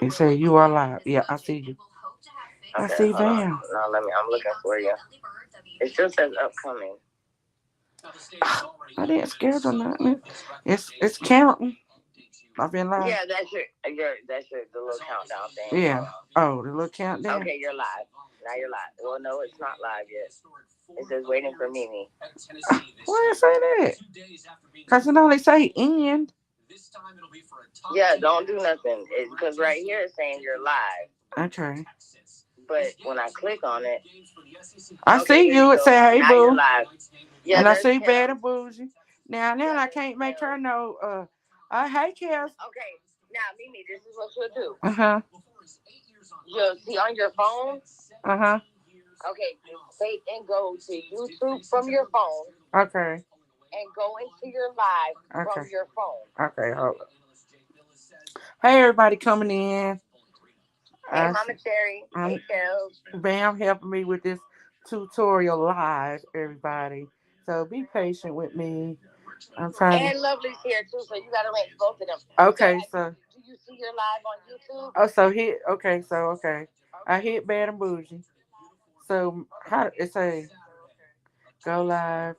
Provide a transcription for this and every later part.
It say you are live. Yeah, I see you. I Okay, see hold on. Bam. No, I'm looking for you. It still says upcoming. I didn't schedule nothing. It's counting. I've been live. Yeah, that's the little countdown thing. Yeah. Oh, the little countdown. Okay, you're live. Now you're live. Well, no, it's not live yet. It says waiting for MeMe. Why it say that? Cause it only say end. Yeah, don't do nothing. Because right here it's saying you're live. Okay. But when I click on it, I okay, see there you. you It go. say hey Now you're boo. live. Yeah, And I there's see Kim. Bad and Bougie. Now I can't make her know. Hey, Kels. Okay, now MeMe, this is what you'll do. Uh-huh. You'll see on your phone. Uh-huh. Okay, take and go to YouTube from your phone Okay. and go into your live from Okay. your phone. Okay, hold up. Hey, everybody coming in. Hey, Mama Cherry. I'm Hey, Kels. Bam helping me with this tutorial live, everybody. So be patient with me. I'm trying to. And Lovely's here too, so you gotta link both of them. Okay, So, so. do you see your live on YouTube? Oh, so hit. Okay, so okay. I hit Bad and Bougie. So how it say go live?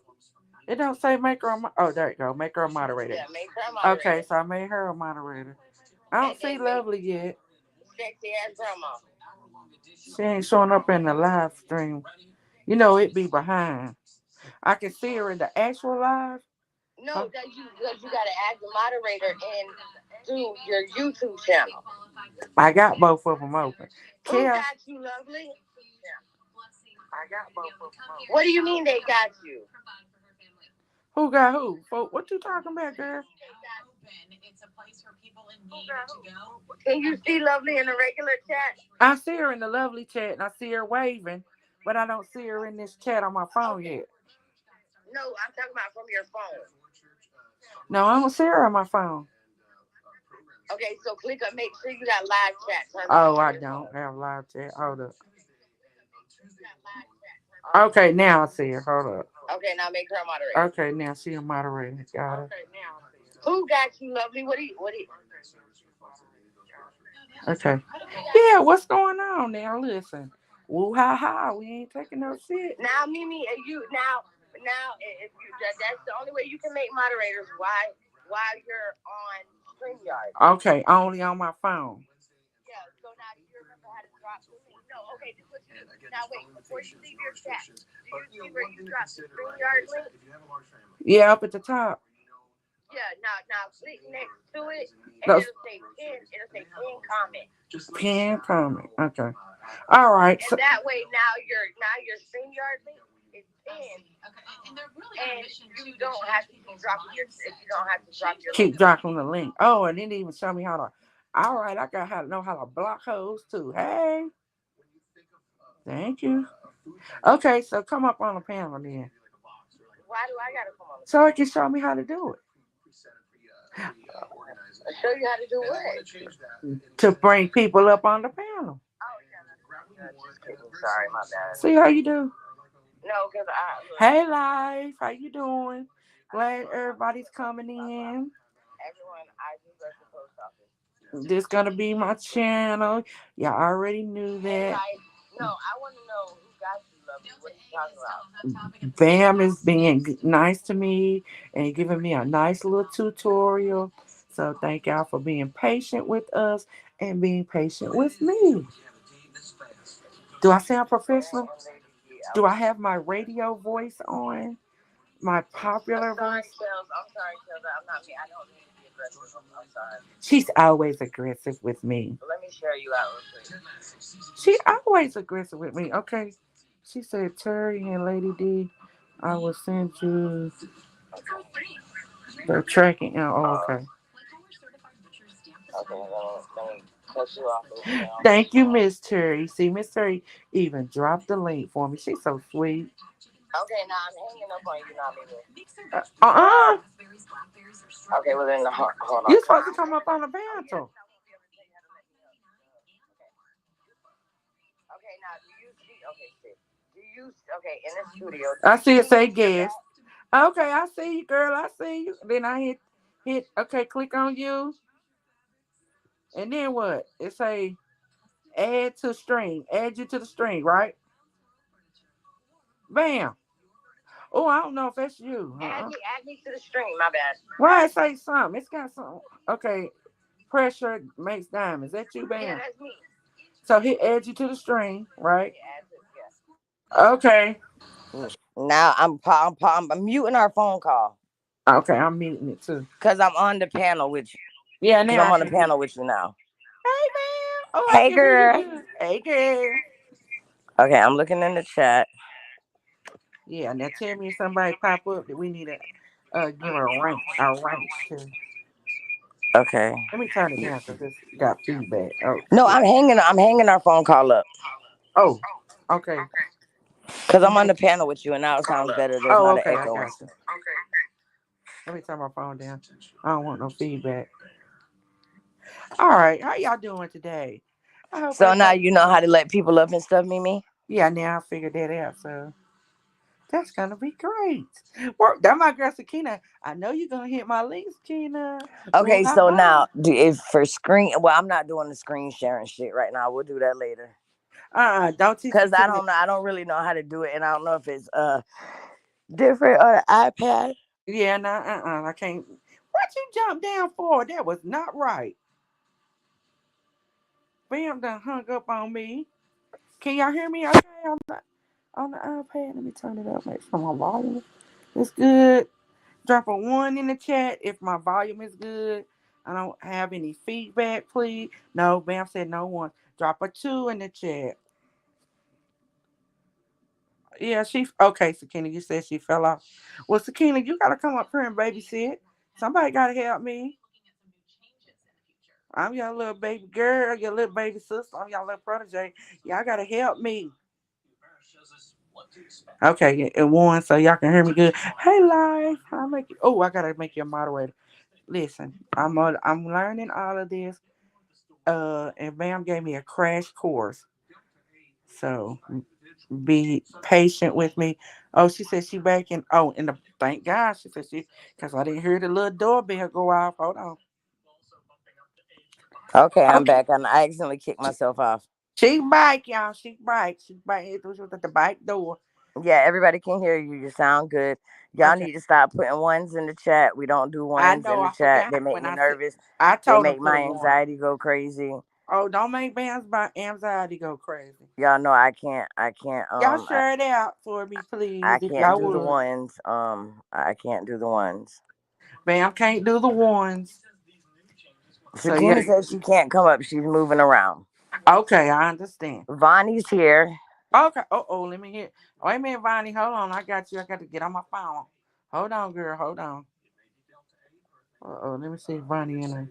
It don't say make her a oh, there you go. Make her a moderator. Yeah, make her a moderator. Okay, so I made her a moderator. I don't see Lovely yet. Sexy ass grandma. She ain't showing up in the live stream. You know it be behind. I can see her in the actual live. No, that you gotta add the moderator in to your YouTube channel. I got both of them open. Who got you, Lovely? I got both of them open. What do you mean they got you? Who got who? What you talking about, girl? Can you see Lovely in the regular chat? I see her in the Lovely chat and I see her waving, but I don't see her in this chat on my phone yet. No, I'm talking about from your phone. No, I don't see her on my phone. Okay, so click on make sure you got live chat. Oh, I don't have live chat. Hold up. Okay, now I see her. Hold up. Okay, now make her a moderator. Okay, now she a moderator. Got it. Who got you, Lovely? What do you? Okay. Yeah, what's going on now? Listen. Woo ha ha. We ain't taking no shit. Now, MeMe, you now if you that's the only way you can make moderators. While you're on StreamYard. Okay, only on my phone. Yeah. So now do you remember how to drop the link? No. Okay. This is what you do. Now wait before you leave your chat. Do you see where you drop the StreamYard link? Yeah, up at the top. Yeah. Now click next to it, and it'll say pin. It'll say pin comment. Pin comment. Okay. All right. And so, that way now your StreamYard link is pinned. And you don't have to keep dropping your keep dropping the link. Oh, and it didn't even show me how to. All right, I got how to know how to block hoes too. Hey, thank you. Okay, so come up on the panel then. Why do I gotta come on? So it can show me how to do it. Show you how to do what? To bring people up on the panel. Just kidding. Sorry, my bad. See how you do? No, because Hey, Life. How you doing? Glad everybody's coming in. Everyone, I just left the post office. This gonna be my channel. Y'all already knew that. Hey, no, I want to know who got you, Lovely. What are you talking about? Bam is being nice to me and giving me a nice little tutorial. So thank y'all for being patient with us and being patient with me. Do I sound professional? Do I have my radio voice on? My popular voice? I'm sorry, Kels. I'm not me. I don't mean to be aggressive. I'm sorry. She's always aggressive with me. Let me share you out real quick. She's always aggressive with me. Okay. She said, Terry and Lady D, I will send you the tracking. Oh, okay. Okay, let me cut you off. Thank you, Miss Terry. See, Miss Terry even dropped the link for me. She's so sweet. Okay, now I'm hanging up on you now, baby. Okay, well then, hold on. You're supposed to come up on the panel. Okay, now do you see? Okay, see. Do you? Okay, in the studio. I see it say guest. Okay, I see you, girl. I see you. Then I hit. Okay, click on you. And then what? It say add to string. Add you to the string, right? Bam. Oh, I don't know if that's you. Add me to the stream. My bad. Why it say something? It's got something. Okay. Pressure makes diamonds. That you, Yeah, Bam? that's me. So he adds you to the string, right? Yeah, add to, yeah. Okay. Now I'm muting our phone call Okay, I'm muting it too. because I'm on the panel with you. Yeah, Because now I'm I on the can hear you. panel with you now. Hey, man. Oh, I Hey, can hear you girl. good. Hey, girl. Okay, I'm looking in the chat. Yeah, now tell me if somebody pop up that we need to give a rank to. Okay. Let me turn it down because it's got feedback. Oh, No, shit. I'm hanging our phone call up Oh, okay. because You I'm on hang. the panel with you, and now it sounds better. There's Oh, not an okay. I echo got and you. stuff. Let me turn my phone down. I don't want no feedback. All right. How y'all doing today? I hope So now everybody's you know doing. how to let people up and stuff, Mimi. Yeah, now I figured that out. So that's gonna be great. Work that my girl Sakina. I know you're gonna hit my links, Kina. Ooh Okay, ha so ha. now if for screen, well, I'm not doing the screen sharing shit right now. We'll do that later Don't teach because I Sakina. don't know. I don't really know how to do it, and I don't know if it's different on an iPad. Yeah, nah, I can't. What you jump down for? That was not right. Bam done hung up on me. Can y'all hear me okay on the iPad? Let me turn it up. Make sure my volume is good. Drop a one in the chat if my volume is good. I don't have any feedback, please. No, Bam said no one. Drop a two in the chat. Yeah, she okay, Sakina. You said she fell off. Well, Sakina, you gotta come up here and babysit. Somebody gotta help me. I'm your little baby girl, your little baby sister. I'm your little protege. Y'all gotta help me. Okay, it won, so y'all can hear me good. Hey, live. I make you. Oh, I gotta make you a moderator. Listen, I'm learning all of this. And Bam gave me a crash course. So be patient with me. Oh, she said she back in. Oh, and the thank God she said she because I didn't hear the little doorbell go off. Hold on. Okay, I'm Okay, back. And I accidentally kicked myself off. she back, y'all. She back. She back. It was at the back door. Yeah, everybody can hear you. You sound good. Y'all Okay. need to stop putting ones in the chat. We don't do I ones know. in the I chat. forgot They make when me I said. nervous. I They told her make put a my one. anxiety go crazy. Oh, don't make Bam's anxiety go crazy. Y'all know I can't Y'all share it out for me, please, I if can't y'all do the would. ones. I can't do the ones. Bam can't do the ones. So Sakina yeah. says she can't come up. She's moving around. Okay, I understand. Vonnie's here. Okay. Oh, let me hear. Wait a minute, Vonnie. Hold on. I got you. I got to get on my phone. Hold on, girl. Hold on. Let me see if Vonnie in there.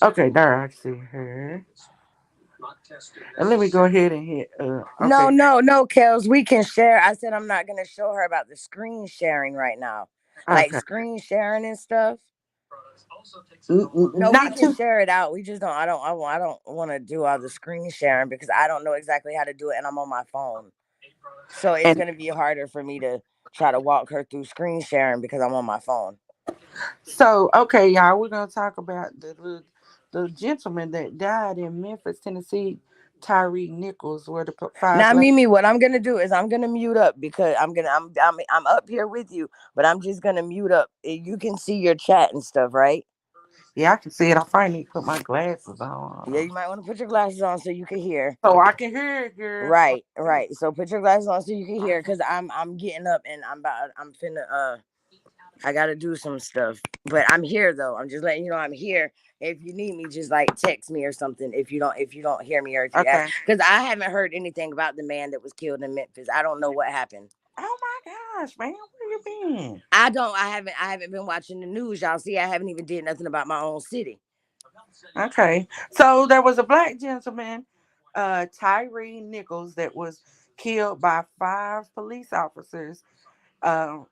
Okay, there. I see her. And let me go ahead and hit. No, Okay. no, no, Kels. We can share. I said I'm not gonna show her about the screen sharing right now. Like Okay. screen sharing and stuff. No, we Not can too. share it out. We just don't. I don't want to do all the screen sharing because I don't know exactly how to do it, and I'm on my phone. So it's And gonna be harder for me to try to walk her through screen sharing because I'm on my phone. so, okay, y'all, we're gonna talk about the gentleman that died in Memphis, Tennessee, Tyree Nichols, where the five Now, black. Mimi, what I'm gonna do is I'm gonna mute up because I'm up here with you, but I'm just gonna mute up. You can see your chat and stuff, right? Yeah, I can see it. I finally need to put my glasses Yeah, on you might want to put your glasses on so you can hear. so I can hear it, girl. So Right, right. So put your glasses on so you can hear, cause I'm getting up and I'm finna I gotta do some stuff. But I'm here though. I'm just letting you know I'm here. If you need me, just like text me or something. If you don't hear me or if you ask, okay. because I haven't heard anything about the man that was killed in Memphis. I don't know what happened. Oh my gosh, man, where you been? I haven't been watching the news. Y'all see, I haven't even did nothing about my own city. Okay, so there was a black gentleman, Tyree Nichols, that was killed by five police officers. Um,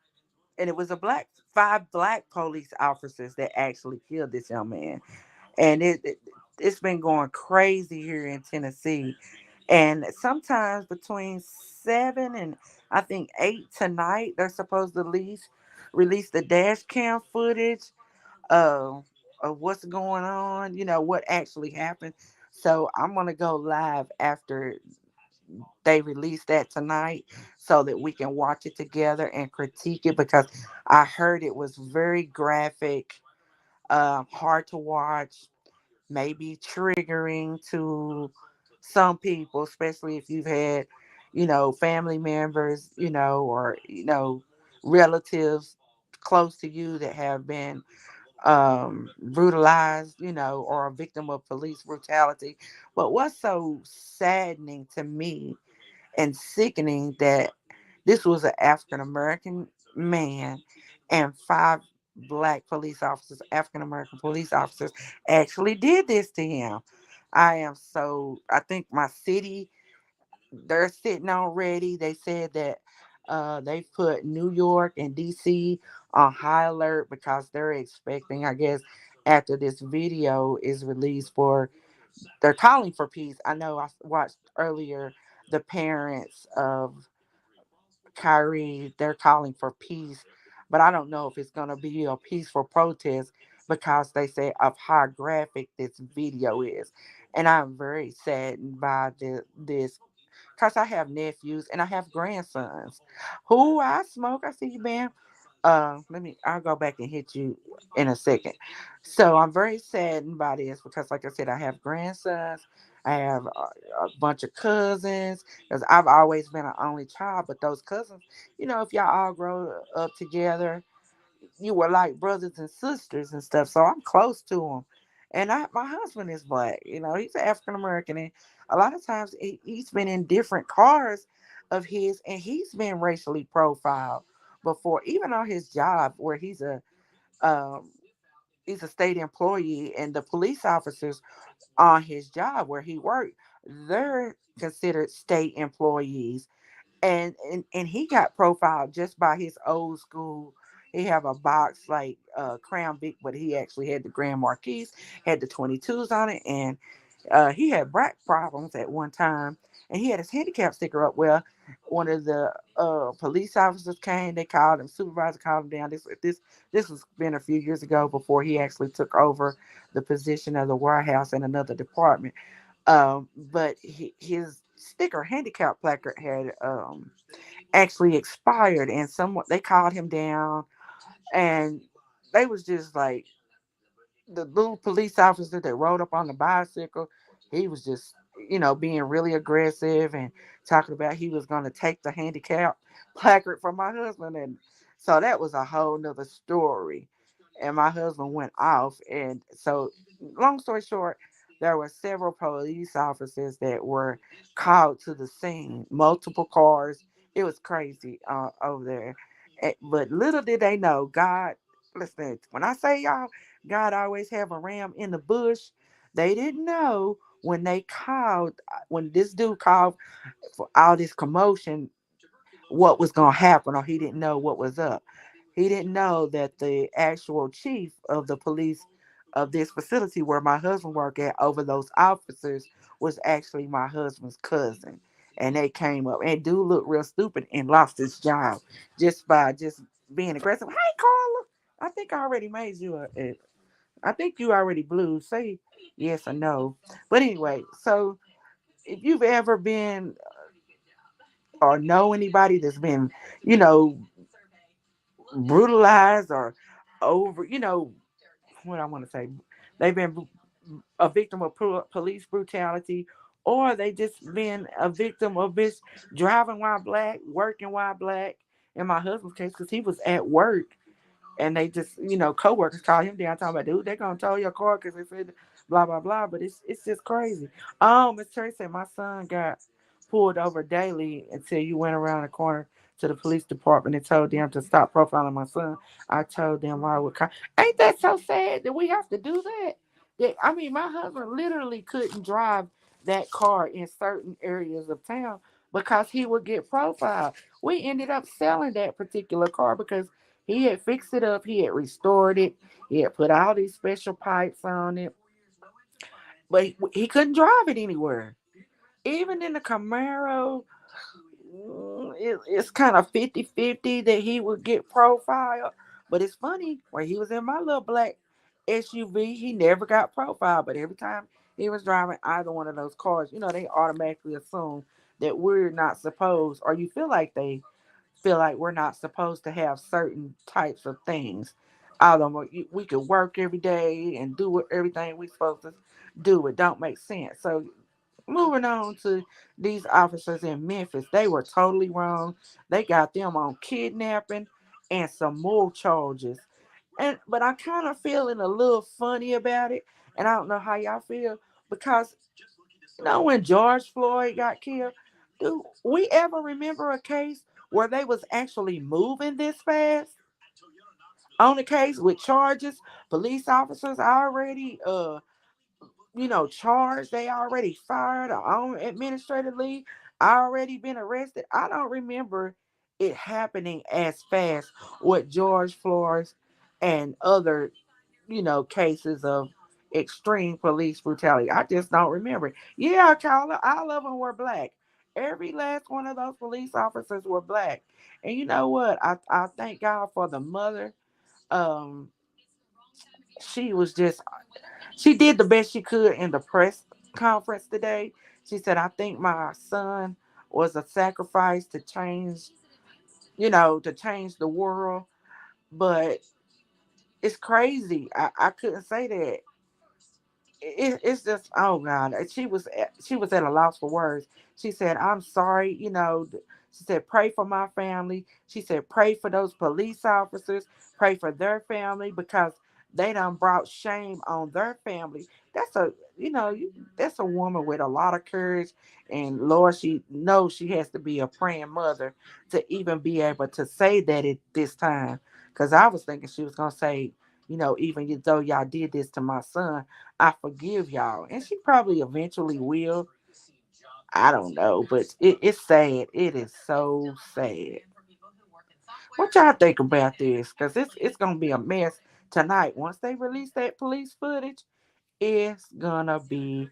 and it was a black five black police officers that actually killed this young man. And it's been going crazy here in Tennessee. And sometimes between 7 and I think 8 tonight, they're supposed to release the dash cam footage. Uh, of what's going on, what actually happened. So I'm gonna go live after they release that tonight so that we can watch it together and critique it, because I heard it was very graphic, hard to watch, maybe triggering to some people, especially if you've had, family members, or, relatives close to you that have been brutalized, or a victim of police brutality. But what's so saddening to me and sickening that this was an African American man and five black police officers, African American police officers, actually did this to him. I think my city, they're sitting on ready. They said that they put New York and DC on high alert because they're expecting, I guess, after this video is released, they're calling for peace. I know I watched earlier the parents of Kyrie, they're calling for peace, but I don't know if it's going to be a peaceful protest because they say of how graphic this video is. And I'm very saddened by this because I have nephews and I have grandsons who I smoke. I see you, man. I'll go back and hit you in a second. So I'm very saddened by this because, like I said, I have grandsons. I have a bunch of cousins because I've always been an only child. But those cousins, if y'all all grow up together, you were like brothers and sisters and stuff. So I'm close to them. And my husband is black. He's an African American, and a lot of times he's been in different cars of his, and he's been racially profiled before, even on his job where um, he's a state employee, and the police officers on his job where he worked, they're considered state employees, and he got profiled just by his old school. He have a box like Crown Vic, but he actually had the Grand Marquis, had the 22s on it, and he had back problems at one time, and he had his handicap sticker up. Well, one of the police officers came. They called him. Supervisor called him down. This was been a few years ago before he actually took over the position of the warehouse in another department. But his sticker handicap placard had actually expired, and someone they called him down, and they was just like the little police officer that rode up on the bicycle. He was just, being really aggressive and talking about he was going to take the handicap placard from my husband. And so that was a whole nother story. And my husband went off. And so, long story short, there were several police officers that were called to the scene, multiple cars. It was crazy over there. But little did they know, God, listen, when I say y'all, God always have a ram in the bush. They didn't know when this dude called for all this commotion, what was going to happen, or he didn't know what was up. He didn't know that the actual chief of the police of this facility where my husband worked at over those officers was actually my husband's cousin. And they came up, and dude looked real stupid and lost his job just by just being aggressive. Hey, Carla, I think I already made you I think you already blew. Say yes or no. But anyway, so if you've ever been or know anybody that's been, you know, brutalized or over, what I want to say, they've been a victim of police brutality, or they just been a victim of this driving while black, working while black. In my husband's case, because he was at work, and they just, coworkers call him down talking about, dude, they're gonna tow your car because they said blah blah blah. But it's just crazy. Miss Terry said my son got pulled over daily until you went around the corner to the police department and told them to stop profiling my son. I told them I would call. Ain't that so sad that we have to do that? I mean, my husband literally couldn't drive that car in certain areas of town because he would get profiled. We ended up selling that particular car because he had fixed it up. He had restored it. He had put all these special pipes on it, but he couldn't drive it anywhere. Even in the Camaro, it's kind of 50-50 that he would get profiled. But it's funny, when he was in my little black SUV. He never got profiled, but every time he was driving either one of those cars, they automatically assume that we're not supposed, or you feel like we're not supposed to have certain types of things. Although we could work every day and do everything we supposed to do, it don't make sense. So moving on to these officers in Memphis, they were totally wrong. They got them on kidnapping and some more charges. But I'm kind of feeling a little funny about it, and I don't know how y'all feel because when George Floyd got killed, do we ever remember a case where they was actually moving this fast on the case with charges? Police officers already charged. They already fired or on administrative leave. Already been arrested. I don't remember it happening as fast with George Floyd and other cases of extreme police brutality. I just don't remember. Yeah, Carla, all of them were black. Every last one of those police officers were black. And you know what? I thank God for the mother. Um, she was just she did the best she could in the press conference today. She said, I think my son was a sacrifice to change the world. But it's crazy. I couldn't say that. It's just, oh God, she was at a loss for words. She said, I'm sorry, she said, pray for my family. She said, pray for those police officers, pray for their family because they done brought shame on their family. That's that's a woman with a lot of courage, and Lord, she knows she has to be a praying mother to even be able to say that at this time. Because I was thinking she was gonna say, even though y'all did this to my son, I forgive y'all. And she probably eventually will. I don't know, but it's sad. It is so sad. What y'all think about this? Because it's gonna be a mess tonight. Once they release that police footage, it's gonna be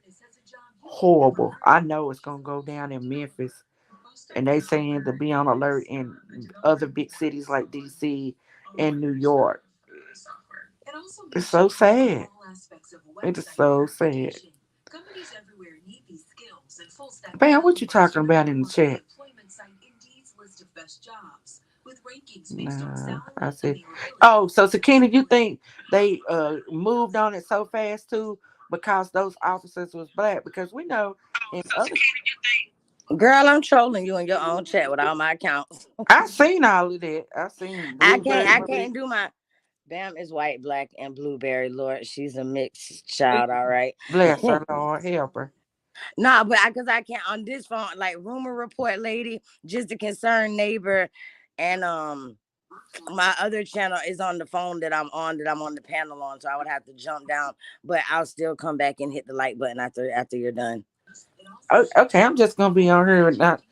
horrible. I know it's gonna go down in Memphis, and they saying to be on alert in other big cities like DC and New York. It's so sad. It is so sad. Bam, what you talking about in the chat? Nah, I said, oh, so Sakina, you think they moved on it so fast too because those officers was black? Because we know in other, Girl, I'm trolling you in your own chat with all my accounts. I seen all of that. I seen Blueberry I Marie. can't do my Bam is white, black, and blueberry. Lord, she's a mixed child. All right. Bless her, Lord, help her. No, but because I can't on this phone, like rumor report lady, just a concerned neighbor, and my other channel is on the phone that I'm on the panel on, so I would have to jump down, but I'll still come back and hit the like button after you're done. Okay, I'm just gonna be on here and not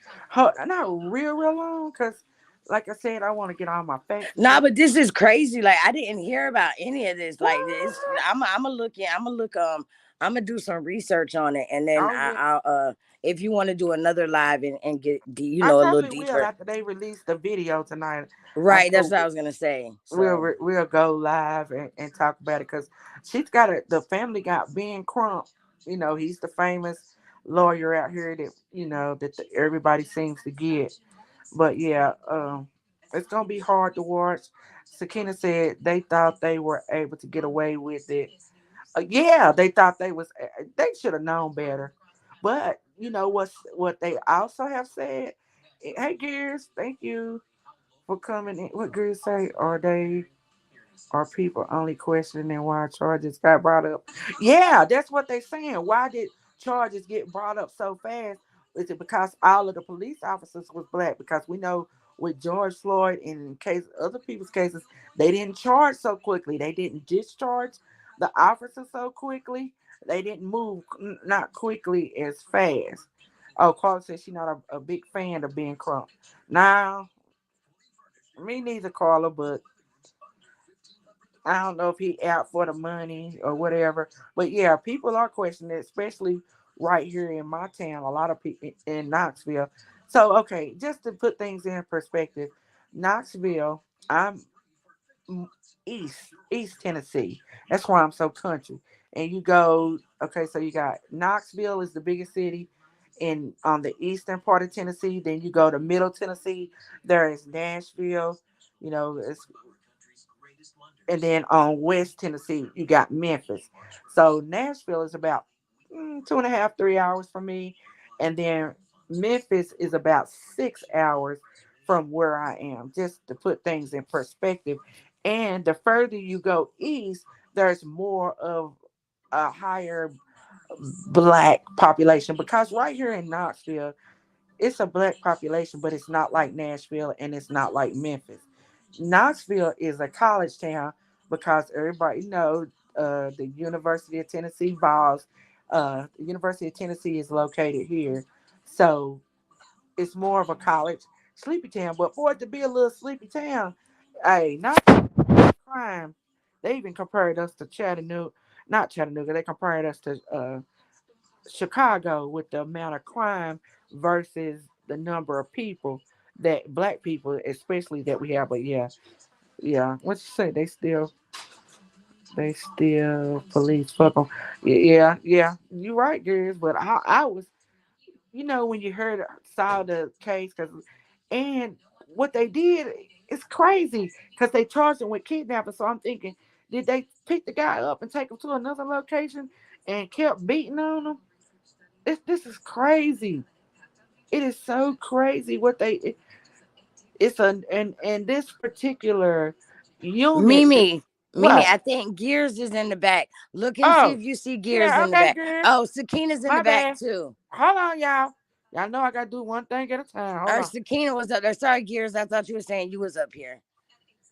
real long because, like I said, I want to get all my facts Nah, straight. but this is crazy. Like I didn't hear about any of this. Like this, What? I'm gonna look in. I'm gonna look. I'm gonna do some research on it, and then Oh yeah, I'll if you want to do another live and get I a little probably will deeper. after they release the video tonight. I Right, that's know what I was gonna say. we'll So we'll go live and talk about it because the family got Ben Crump. He's the famous lawyer out here that everybody seems to get. But yeah, it's gonna be hard to watch. Sakina said they thought they were able to get away with it. Yeah, they thought they should have known better. But what they also have said. Hey, Gears, thank you for coming in. What Gears say? Are people only questioning why charges got brought up? Yeah, that's what they're saying. Why did charges get brought up so fast? Is it because all of the police officers was black? Because we know with George Floyd and in case other people's cases, they didn't charge so quickly. They didn't discharge the officer so quickly. They didn't move not quickly as fast. Oh, Carl says she's not a big fan of being Crump. Now, me neither, Carla, but I don't know if he out for the money or whatever. But yeah, people are questioning it, especially right here in my town. A lot of people in Knoxville. So okay, just to put things in perspective, Knoxville. I'm East Tennessee. That's why I'm so country. And you go, okay, so you got Knoxville is the biggest city in on the eastern part of Tennessee. Then you go to Middle Tennessee. There is Nashville. You know, it's and then on West Tennessee, you got Memphis. So Nashville is about 2.5, 3 hours from me, and then Memphis is about 6 hours from where I am. Just to put things in perspective, and the further you go east, there's more of a higher black population because right here in Knoxville, it's a black population, but it's not like Nashville and it's not like Memphis. Knoxville is a college town because everybody knows the University of Tennessee Vols. The University of Tennessee is located here, so it's more of a college sleepy town. But for it to be a little sleepy town, hey, not crime. They even compared us to Chattanooga, not Chattanooga. They compared us to Chicago with the amount of crime versus the number of people that black people, especially that we have. But yeah, yeah. What you say? They still police fuck them. Yeah, yeah. You right, girls. But I was, when you heard saw the case, and what they did is crazy because they charged him with kidnapping. So I'm thinking, did they pick the guy up and take him to another location and kept beating on him? This is crazy. It is so crazy what it's a and this particular unit. Mimi, Mimi, What? I think Gears is in the back. Look and see Oh, if you see Gears yeah. in the Okay, back. girl. Oh, Sakina's in the My back bad. too. Hold on, y'all. Y'all know I gotta do one thing at a time. Hold Or on. Sakina was up there. Sorry, Gears. I thought you were saying you was up here.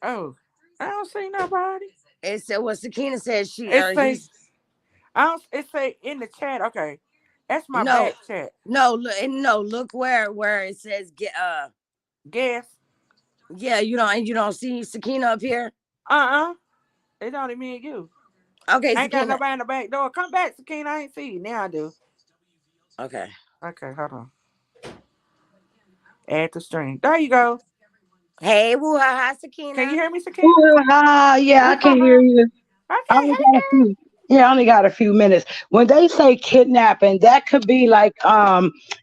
Oh, I don't see nobody. It said well, Sakina said she It or say he's I don't. It say in the chat. Okay, that's my no, back chat. no, look, no. Look where it says get. Guess. Yeah, you don't see Sakina up here. Uh. It's only me and you. Okay, I ain't got Sakina. nobody in the back door. Come back, Sakina. I ain't see you. Now I do. Okay. Okay, hold on. Add to string. There you go. Hey, woo ha ha, Can you Sakina. hear me, Sakina? Ooh-ha, yeah, I can hear you. I Okay, only hey got a few. Yeah, I only got a few minutes. When they say kidnapping, that could be like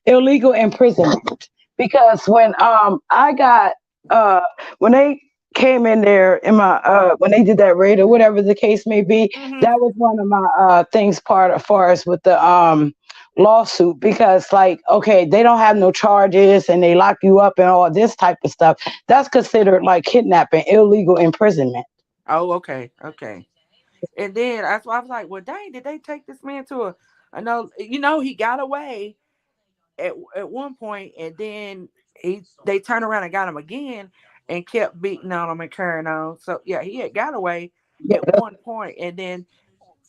illegal imprisonment. Because I got uh when they came in there in my when they did that raid or whatever the case may be, girl. Mm-hmm. that was one of my things part as far as with the lawsuit because like okay they don't have no charges and they lock you up and all this type of stuff that's considered like kidnapping illegal imprisonment. Oh, okay, okay. And then that's why I was like, well, dang, did they take this man to a? I know, he got away at one point, and then they turned around and got him again, and kept beating on him and carrying on. So yeah, he had got away Yeah, at one point, and then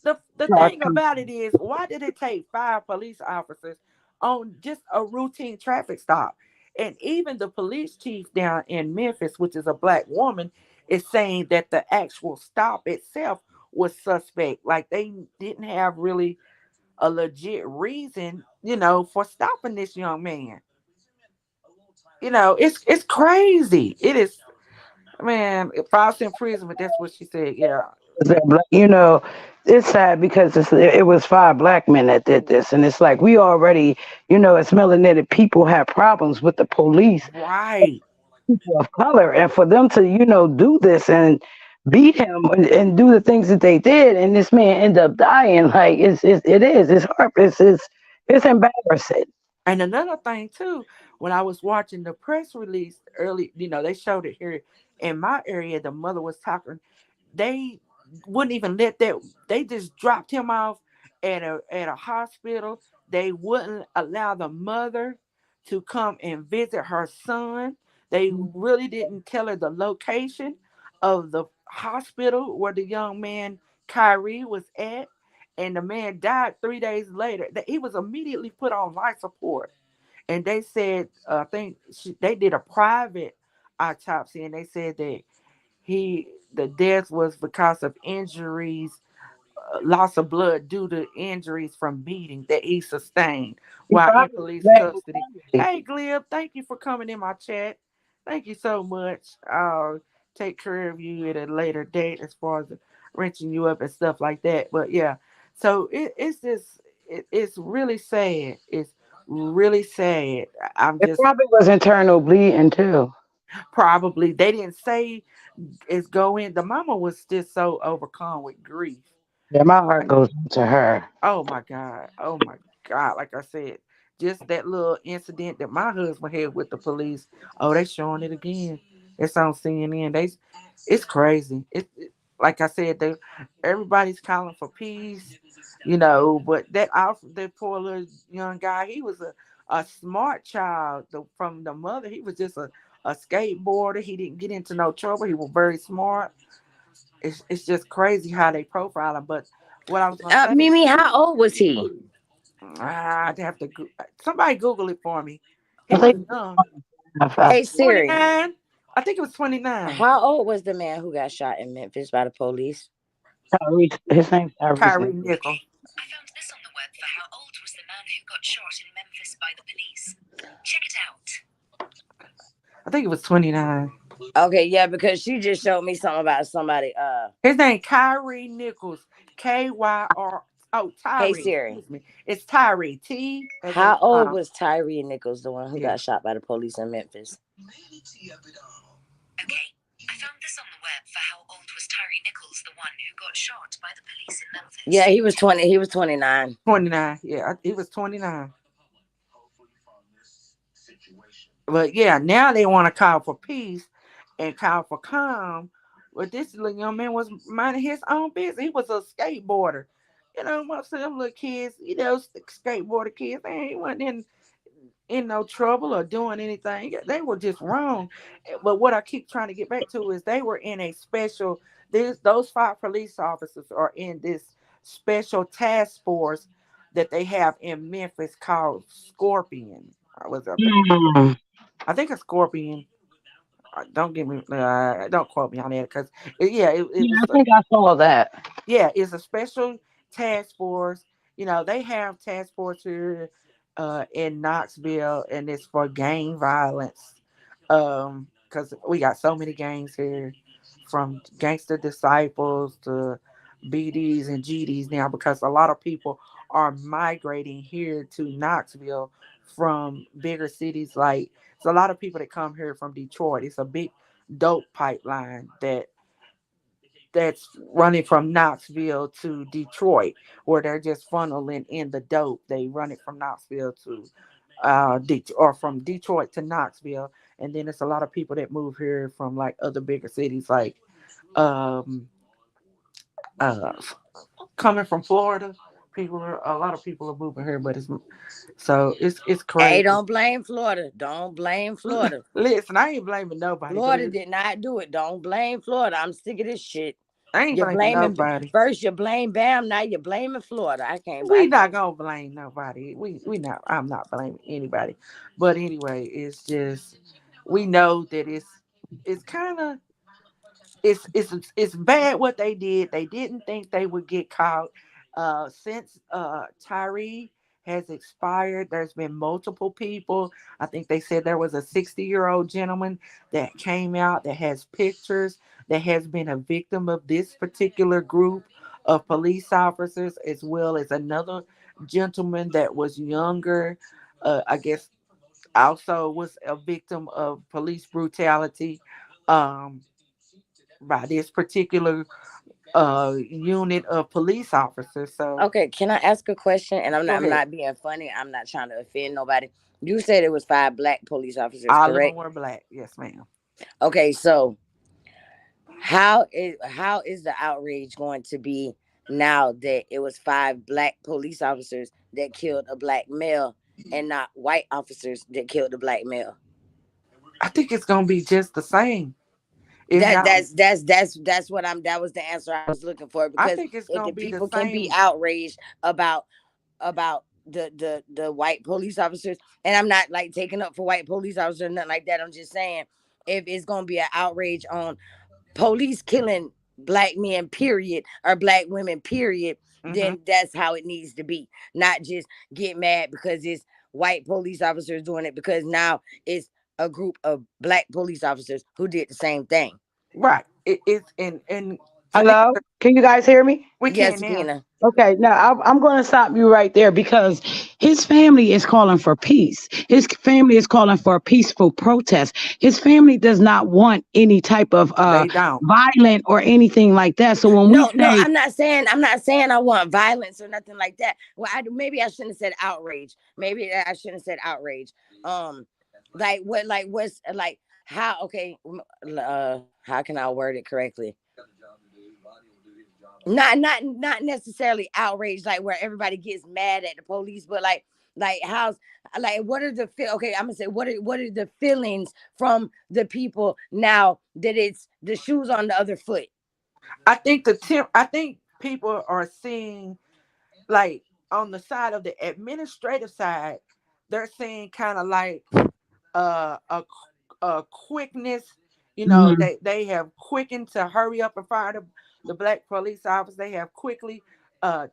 the thing about it is, why did it take 5 police officers on just a routine traffic stop? And even the police chief down in Memphis, which is a black woman, is saying that the actual stop itself was suspect. Like they didn't have really a legit reason, for stopping this young man. It's crazy. It is, man. False imprisonment. That's what she said. Yeah. you know, it's sad because it was five black men that did this, and it's like we already, as melanated people have problems with the police, Right. people of color, and for them to, do this and beat him and do the things that they did, and this man end up dying, like it's hard, it's embarrassing. And another thing too, when I was watching the press release early, they showed it here in my area. The mother was talking. They wouldn't even let that. They just dropped him off at a hospital. They wouldn't allow the mother to come and visit her son. They really didn't tell her the location of the hospital where the young man Kyrie was at. And the man died 3 days later. He was immediately put on life support. And they said, I think they did a private autopsy, and they said that the death was because of injuries, loss of blood due to injuries from beating that he sustained He while in probably police blamed custody. his family. Hey, Glib, thank you for coming in my chat. Thank you so much. take care of you at a later date as far as wrenching you up and stuff like that. But yeah, so it's just it's really sad. It's really sad. I'm It just probably was internal bleeding too. probably they didn't say it's going. The mama was just so overcome with grief. Yeah, my heart goes out to her. Oh my God. Oh my God. Like I said, just that little incident that my husband had with the police. Oh, they showing it again. It's on CNN. It's crazy. Like I said, everybody's calling for peace, but that poor little young guy, he was a smart child from the mother. He was just a skateboarder. He didn't get into no trouble. He was very smart. It's just crazy how they profile him. But what I was gonna say, Mimi, how old was he? I'd have to somebody Google it for me. He I was think young, Hey Siri, 29. I think it was 29. how old was the man who got shot in Memphis by the police? Tyrese, his name's Tyrese Kyrie Nichols. Nichols. I found this on the web for how old was the man who got shot in Memphis by the police. Check it out. I think it was 29. Okay, yeah, because she just showed me something about somebody. His name Kyrie Nichols. Kyr. Oh, Hey Tyree. Siri, Excuse me. It's Tyree. T as in how old Tom. was Tyree Nichols, the one who Yeah. got shot by the police in Memphis? Okay, I found this on the web for how old was Tyree Nichols, the one who got shot by the police in Memphis. Yeah, he was 20. He was 29. 29. Yeah, he was 29. But yeah, now they want to call for peace and call for calm. But this little young man was minding his own business. He was a skateboarder. Most of them little kids, skateboarder kids, they ain't wasn't in no trouble or doing anything. They were just wrong. But what I keep trying to get back to is they were in a special. Those five police officers are in this special task force that they have in Memphis called Scorpion. Hmm. I think a Scorpion. Don't give me. Don't quote me on that because it Yeah, was. I think I saw that. Yeah, it's a special task force. They have task force here in Knoxville, and it's for gang violence. Because we got so many gangs here, from gangster disciples to BDs and GDs now, because a lot of people are migrating here to Knoxville from bigger cities. Like, it's a lot of people that come here from Detroit. It's a big dope pipeline that's running from Knoxville to Detroit, where they're just funneling in the dope. They run it from Knoxville to or from Detroit to Knoxville, and then it's a lot of people that move here from like other bigger cities, like um, uh, coming from Florida. A lot of people are moving here, but it's Hey, crazy. don't blame Florida. Don't blame Florida. Listen, I ain't blaming nobody, but Florida did not do it. Don't blame Florida. I'm sick of this shit. I ain't You're blaming blaming nobody. first. You blame Bam. Now you're blaming Florida. I can't. We I not can't. gonna blame nobody. We not. I'm not blaming anybody. But anyway, it's just we know that it's kind of it's bad what they did. They didn't think they would get caught. Since Tyree has expired, there's been multiple people. I think they said there was a 60-year-old gentleman that came out that has pictures that has been a victim of this particular group of police officers, as well as another gentleman that was younger. I guess also was a victim of police brutality. Um, by this particular unit of police officers. So Okay, can I ask a question? And I'm not. go I'm ahead. not being funny. I'm not trying to offend nobody. You said it was 5 black police officers, All of them correct? were black. Yes, ma'am. Okay, so how is the outrage going to be now that it was 5 black police officers that killed a black male and not white officers that killed a black male? I think it's gonna be just the same, if That not. that's what I'm that was the answer I was looking for, I because think it's if gonna the be the people can be same. outraged about the white police officers, and I'm not like taking up for white police officers or nothing like that. I'm just saying, if it's gonna be an outrage on police killing black men, period, or black women, period, Hmm. then that's how it needs to be. Not just get mad because it's white police officers doing it, because now it's a group of black police officers who did the same thing. Right. It's and to Hello? answer, Can you guys hear me? we Yes, can now. Sakina. Okay, now I'm going to stop you right there because his family is calling for peace. His family is calling for a peaceful protest. His family does not want any type of They don't. violent or anything like that. So when we No, no, say, I'm not saying I want violence or nothing like that. Well, maybe I shouldn't have said outrage. Maybe I shouldn't have said outrage. Um, like what, like what's like how? Okay, how can I word it correctly? Not necessarily outrage, like where everybody gets mad at the police, but like how's like what are the feel? Okay, I'm gonna say what are the feelings from the people now that it's the shoes on the other foot? I think people are seeing, like, on the side of the administrative side, they're seeing kind of like uh, a a quickness. You know, mhm, they have quickened to hurry up and fire the black police officers. They have quickly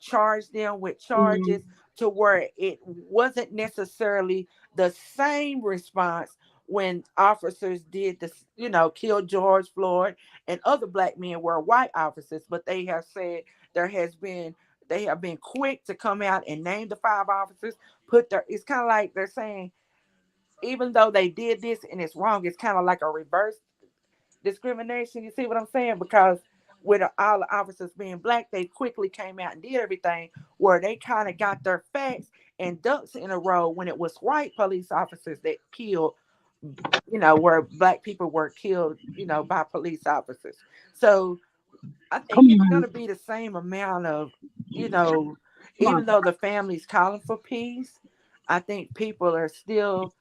charged them with charges mhm, to where it wasn't necessarily the same response when officers did this, you know, kill George Floyd and other black men were white officers, but they have said there has been they have been quick to come out and name the five officers, put their it's kind of like they're saying even though they did this and it's wrong, it's kind of like a reverse discrimination. You see what I'm saying? Because with all the officers being black, they quickly came out and did everything where they kind of got their facts and ducks in a row when it was white police officers that killed, you know, where black people were killed, you know, by police officers. So I think come it's going on, to be the same amount of, you know, come on. even though the family's calling for peace, I think people are still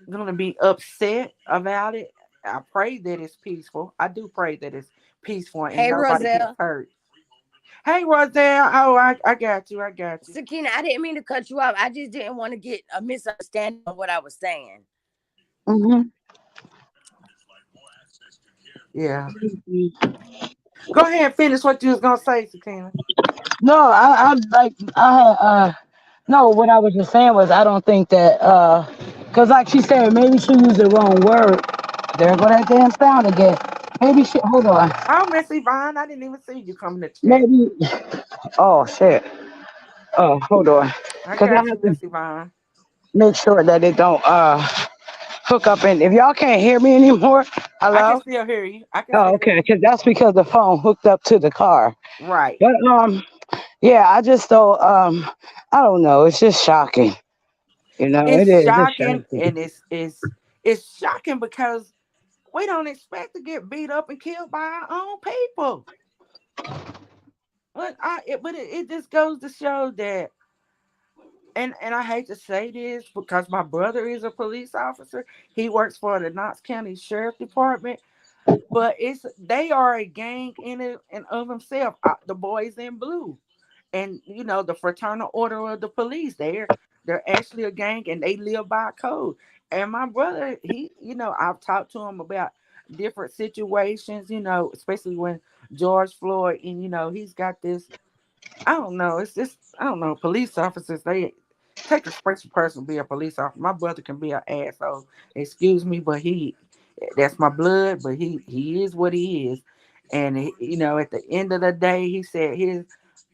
gonna be upset about it. I pray that it's peaceful. I do pray that it's peaceful and Hey, nobody gets Roselle. hurt. Hey Roselle, oh I got you, I got you. Sakina, I didn't mean to cut you off. I just didn't want to get a misunderstanding of what I was saying. Mhm. Yeah. Go ahead and finish what you was gonna say, Sakina. No, I like no, what I was just saying was I don't think that because like she said, maybe she used the wrong word. There go that damn sound again. Maybe she hold on. Oh Miss Yvonne, I didn't even see you come in the chat. Maybe oh shit. Oh hold on. I Cause I got you, have to Miss Yvonne. make sure that it don't hook up and if y'all can't hear me anymore, I can hello? still hear you. I can Oh still hear okay, you. because that's because the phone hooked up to the car. Right. But yeah, I just don't I don't know, it's just shocking. You know, it It's is. It's shocking shocking. and it's shocking because we don't expect to get beat up and killed by our own people. But it just goes to show that, and I hate to say this because my brother is a police officer. He works for the Knox County Sheriff Department, but it's they are a gang in it and of themselves. The boys in blue, and you know the fraternal order of the police. They're actually a gang and they live by code. And my brother, he, you know, I've talked to him about different situations, you know, especially when George Floyd, and you know, he's got this. I don't know. It's just I don't know. Police officers, they take a special person to be a police officer. My brother can be an asshole. Excuse me, but that's my blood. But he is what he is, and you know, at the end of the day, he said his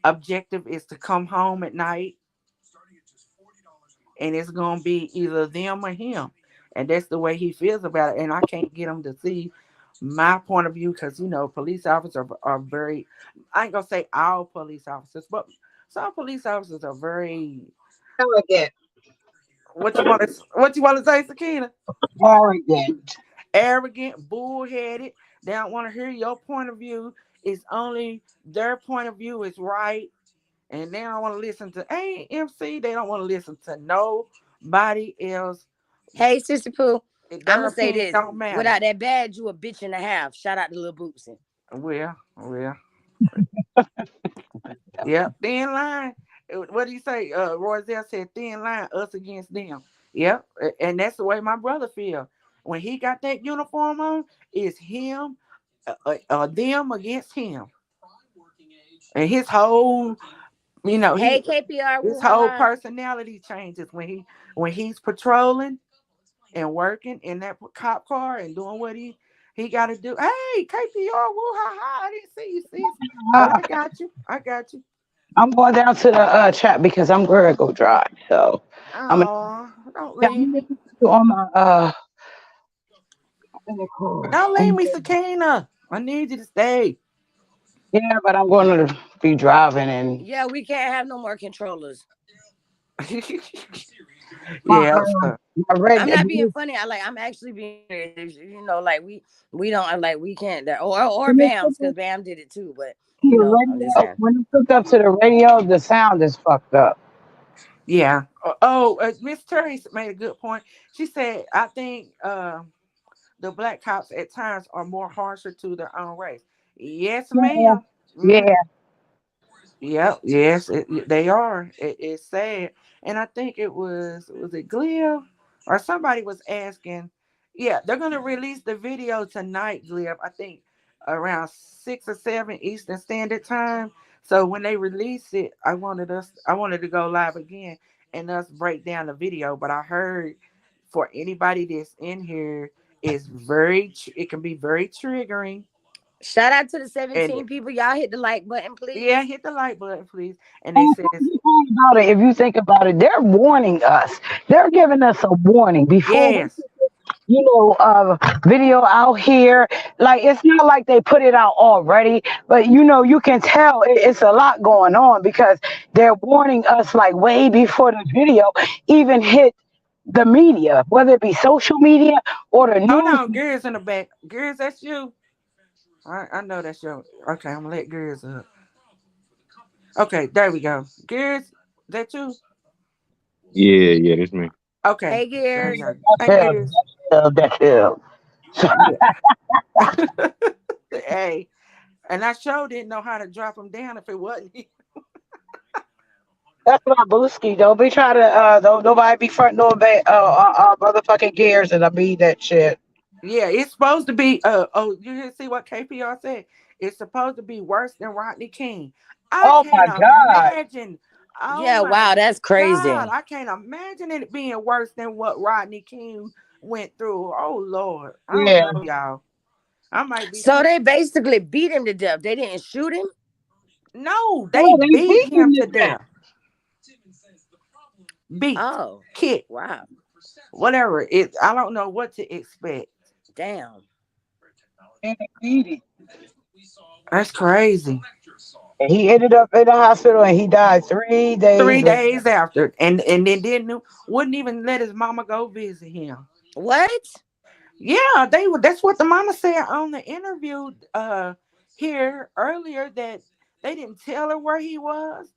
objective is to come home at night, and it's gonna be either them or him, and that's the way he feels about it. And I can't get him to see my point of view because you know police officers are very. I ain't gonna say all police officers, but some police officers are very. What you want to say, Sakina? Arrogant. Arrogant, bullheaded. They don't want to hear your point of view. It's only their point of view is right, and they don't want to listen to AMC. They don't want to listen to nobody else. Hey, Sister Pooh, I'm Their gonna say opinion this: don't matter. without that badge, you a bitch and a half. Shout out to Lil Bootsy. Well, yeah. Thin line. What do you say? Royzel said thin line, us against them. Yep. And that's the way my brother feel. When he got that uniform on, it's him, them against him. And his whole, you know, Hey, KPR, his woo whole haha. personality changes when he's patrolling and working in that cop car and doing what he He got to do. Hey, KPR, woo ha ha! I didn't see you, sis, but Uh, I got you. I got you. I'm going down to the chat because I'm going to go drive. So I'm gonna, Oh, don't yeah, leave I'm gonna me. put you on my in the car. Don't leave me, Sakina. I need you to stay. Yeah, but I'm going to be driving and Yeah, we can't have no more controllers. my Yeah. So, my red. I'm not being funny. I'm actually being serious. You know, like we don't like we can't or Bam's because Bam did it too. But you The know, I'm just radio, saying. when it's hooked up to the radio, the sound is fucked up. yeah. Oh, Miss Terry made a good point. She said, I think the black cops at times are more harsher to their own race. Yes, Yeah, ma'am. Mm-hmm. yeah. Yep, yes, they are. It's sad, and I think was it Glib or somebody was asking. Yeah, they're gonna release the video tonight, Glib. I think around 6 or 7 Eastern Standard Time. So when they release it, I wanted to go live again and us break down the video. But I heard for anybody that's in here, it can be very triggering, Shout out to the and 17 people. Y'all hit the like button, yeah, please. hit the like button, please. And they And says, about it, if you think about it, they're warning us. They're giving us a warning before we, yes. video out here. Like it's not like they put it out already, but you can tell it's a lot going on because they're warning us like way before the video even hit the media, whether it be social media or the Hold news. on, Gears in the back. Gears, that's you. I know that's your. Okay, I'm gonna let Gears up. Okay, there we go. Gears, that you? Yeah, yeah, that's me. Okay, Hey, there we Gears. go. That's Hey, hell. Gears. That's hell. Yeah. Hey, and I sure didn't know how to drop him down if it wasn't. That's my booski. Don't be trying to don't nobody be front no motherfucking gears and I mean that shit. Yeah, it's supposed to be. Oh, you didn't see what KPR said? It's supposed to be worse than Rodney King. I Oh my can't god. imagine. Oh Yeah, my wow, that's God, crazy. I can't imagine it being worse than what Rodney King went through. Oh Lord, I don't Yeah. know, y'all. I might be So sick. they basically beat him to death. They didn't shoot him. No, No, they they beat beat him him to to death. death. Beat, Oh, kick, wow, whatever. It. I don't know what to expect. damn. And they beat him. That's crazy. And he ended up in the hospital and he died 3 days Three later. days after, and then didn't wouldn't even let his mama go visit him. What? Yeah, they would. That's what the mama said on the interview here earlier, that they didn't tell her where he was.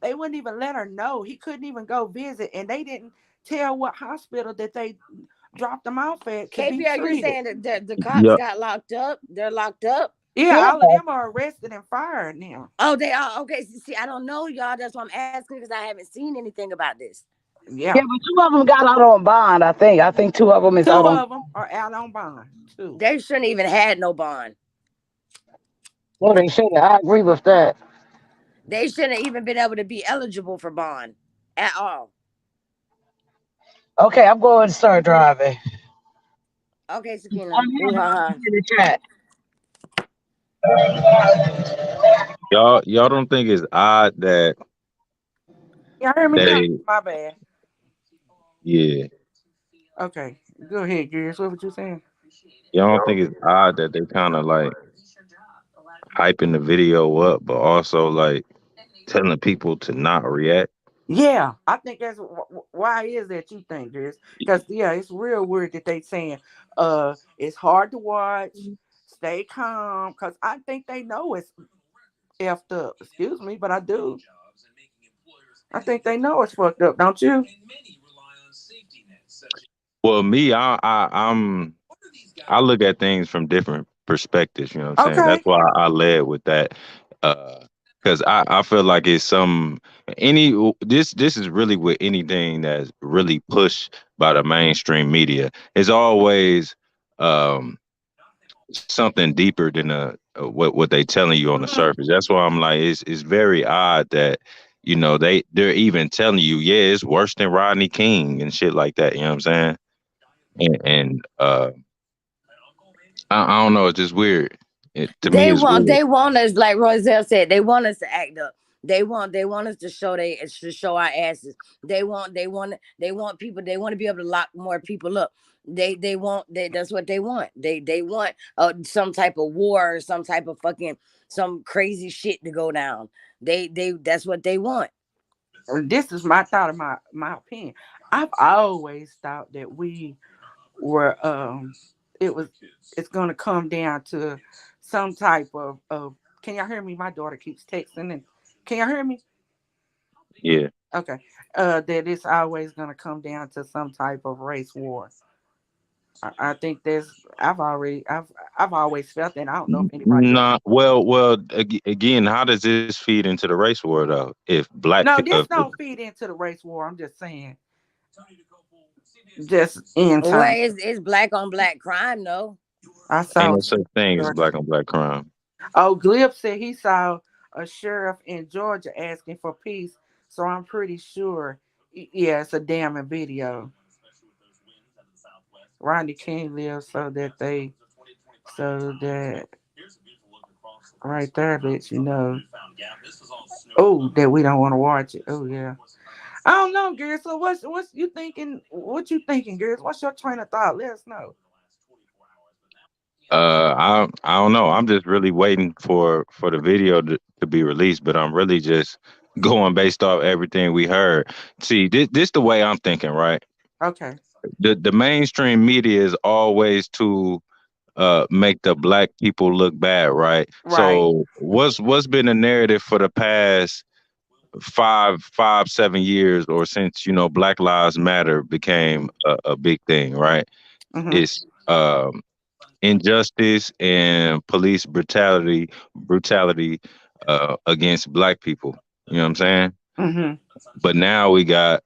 They wouldn't even let her know. He couldn't even go visit, and they didn't tell what hospital that they dropped him off at to be KPR, you're treated. saying that the cops Yeah. got locked up? They're locked up? Yeah, Yeah. all of them are arrested and fired now. Oh, they are? Okay, see, I don't know, y'all. That's why I'm asking because I haven't seen anything about this. Yeah, Yeah, but two of them got out on bond, I think. I think two of them is out two on. of them are out on bond. Two. They shouldn't even had no bond. Well, they should have. I agree with that. They shouldn't even been able to be eligible for bond at all. Okay, I'm going to start driving. Okay, I'm Sakina. Ooh, ha, ha. in the chat. Y'all don't think it's odd that Y'all hear me now? they My bad. yeah. Okay, go ahead, Gears. What were you saying? Y'all don't think it's odd that they kind of like hyping the video up, but also like telling people to not react. Yeah, I think that's why is that you think, Chris? Because yeah, it's real weird that they saying it's hard to watch, stay calm, because I think they know it's effed up. Excuse me, but I do. I think they know it's fucked up, don't you? Well, me, I look at things from different perspectives. You know what I'm saying? Okay. That's why I led with that. Because I feel like it's some any this is really with anything that's really pushed by the mainstream media. It's always um something deeper than what they telling you on the Hmm. surface. That's why I'm like it's very odd that they're even telling you, yeah, it's worse than Rodney King and shit like that. You know what I'm saying? And I don't know. It's just weird. To me, They it's want weird. they want us, like Roselle said, they want us to act up. They want us to show our asses. They want people, they want to be able to lock more people up. That's what they want. They want some type of war or some type of fucking some crazy shit to go down. They that's what they want. This is my thought of my opinion. I've always thought that we were it was it's gonna come down to some type of can y'all hear me? My daughter keeps texting and can y'all hear me? Yeah. Okay. That it's always gonna come down to some type of race war. I think I've always felt that. I don't know if anybody else. Nah. Again, how does this feed into the race war though? No, this don't feed into the race war. I'm just saying, just in Well, time. it's black on black crime though. I ain't saw. no such thing as black on black crime. Oh, Glib said he saw a sheriff in Georgia asking for peace. So I'm pretty sure, yeah, it's a damning video. Rodney King lives so that right there lets you know. Oh, that we don't want to watch it. Oh yeah. I don't know, girl. So what's you thinking? What you thinking, girl? What's your train of thought? Let us know. I don't know. I'm just really waiting for the video to be released, but I'm really just going based off everything we heard. See, this the way I'm thinking, right? Okay. The mainstream media is always to make the black people look bad, right? Right. So what's been the narrative for the past 7 years, or since Black Lives Matter became a big thing, right? Mhm. It's injustice and police brutality against black people. You know what I'm saying? Mhm. But now we got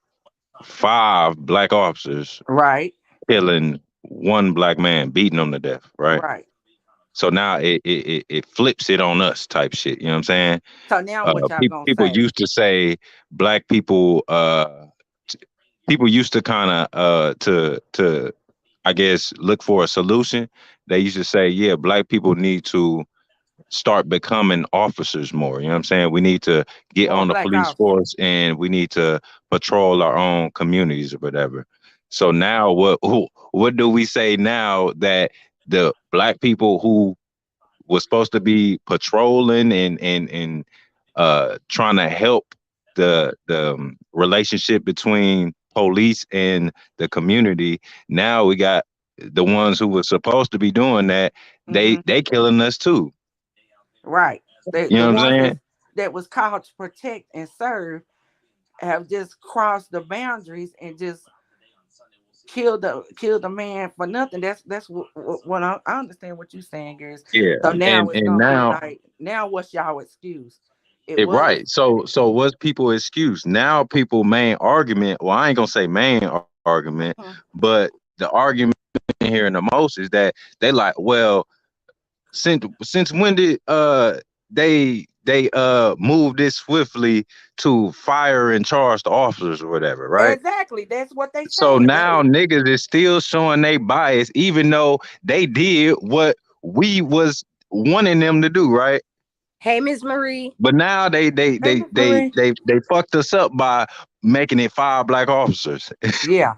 five black officers Right. killing one black man, beating him to death, right? Right. So now it flips it on us type shit. You know what I'm saying? So now what y'all gonna People say? used to say black people. T- People used to kind of to I guess look for a solution. They used to say, yeah, black people need to start becoming officers more. You know what I'm saying? We need to get More on the black police officers. force and we need to patrol our own communities or whatever. So now what do we say now that the black people who was supposed to be patrolling and trying to help the relationship between police and the community. Now we got the ones who were supposed to be doing that. Mhm. They killing us too. Right. You The know what I'm ones saying? that was called to protect and serve have just crossed the boundaries and just killed the man for nothing. That's what I understand what you're saying, girls. Yeah, So now it's and gonna be now like, now what's y'all excuse? It it was right. So what's people excuse? Now people main argument. Well, I ain't gonna say main argument, Mhm. but the argument here in the most is that they like, well, since when did they move this swiftly to fire and charge the officers or whatever, right? Exactly. That's what they So saying. That now niggas is still showing they bias, even though they did what we was wanting them to do, right? Hey, Miss Marie. But now hey, Miss Marie. they fucked us up by making it five black officers, Yeah,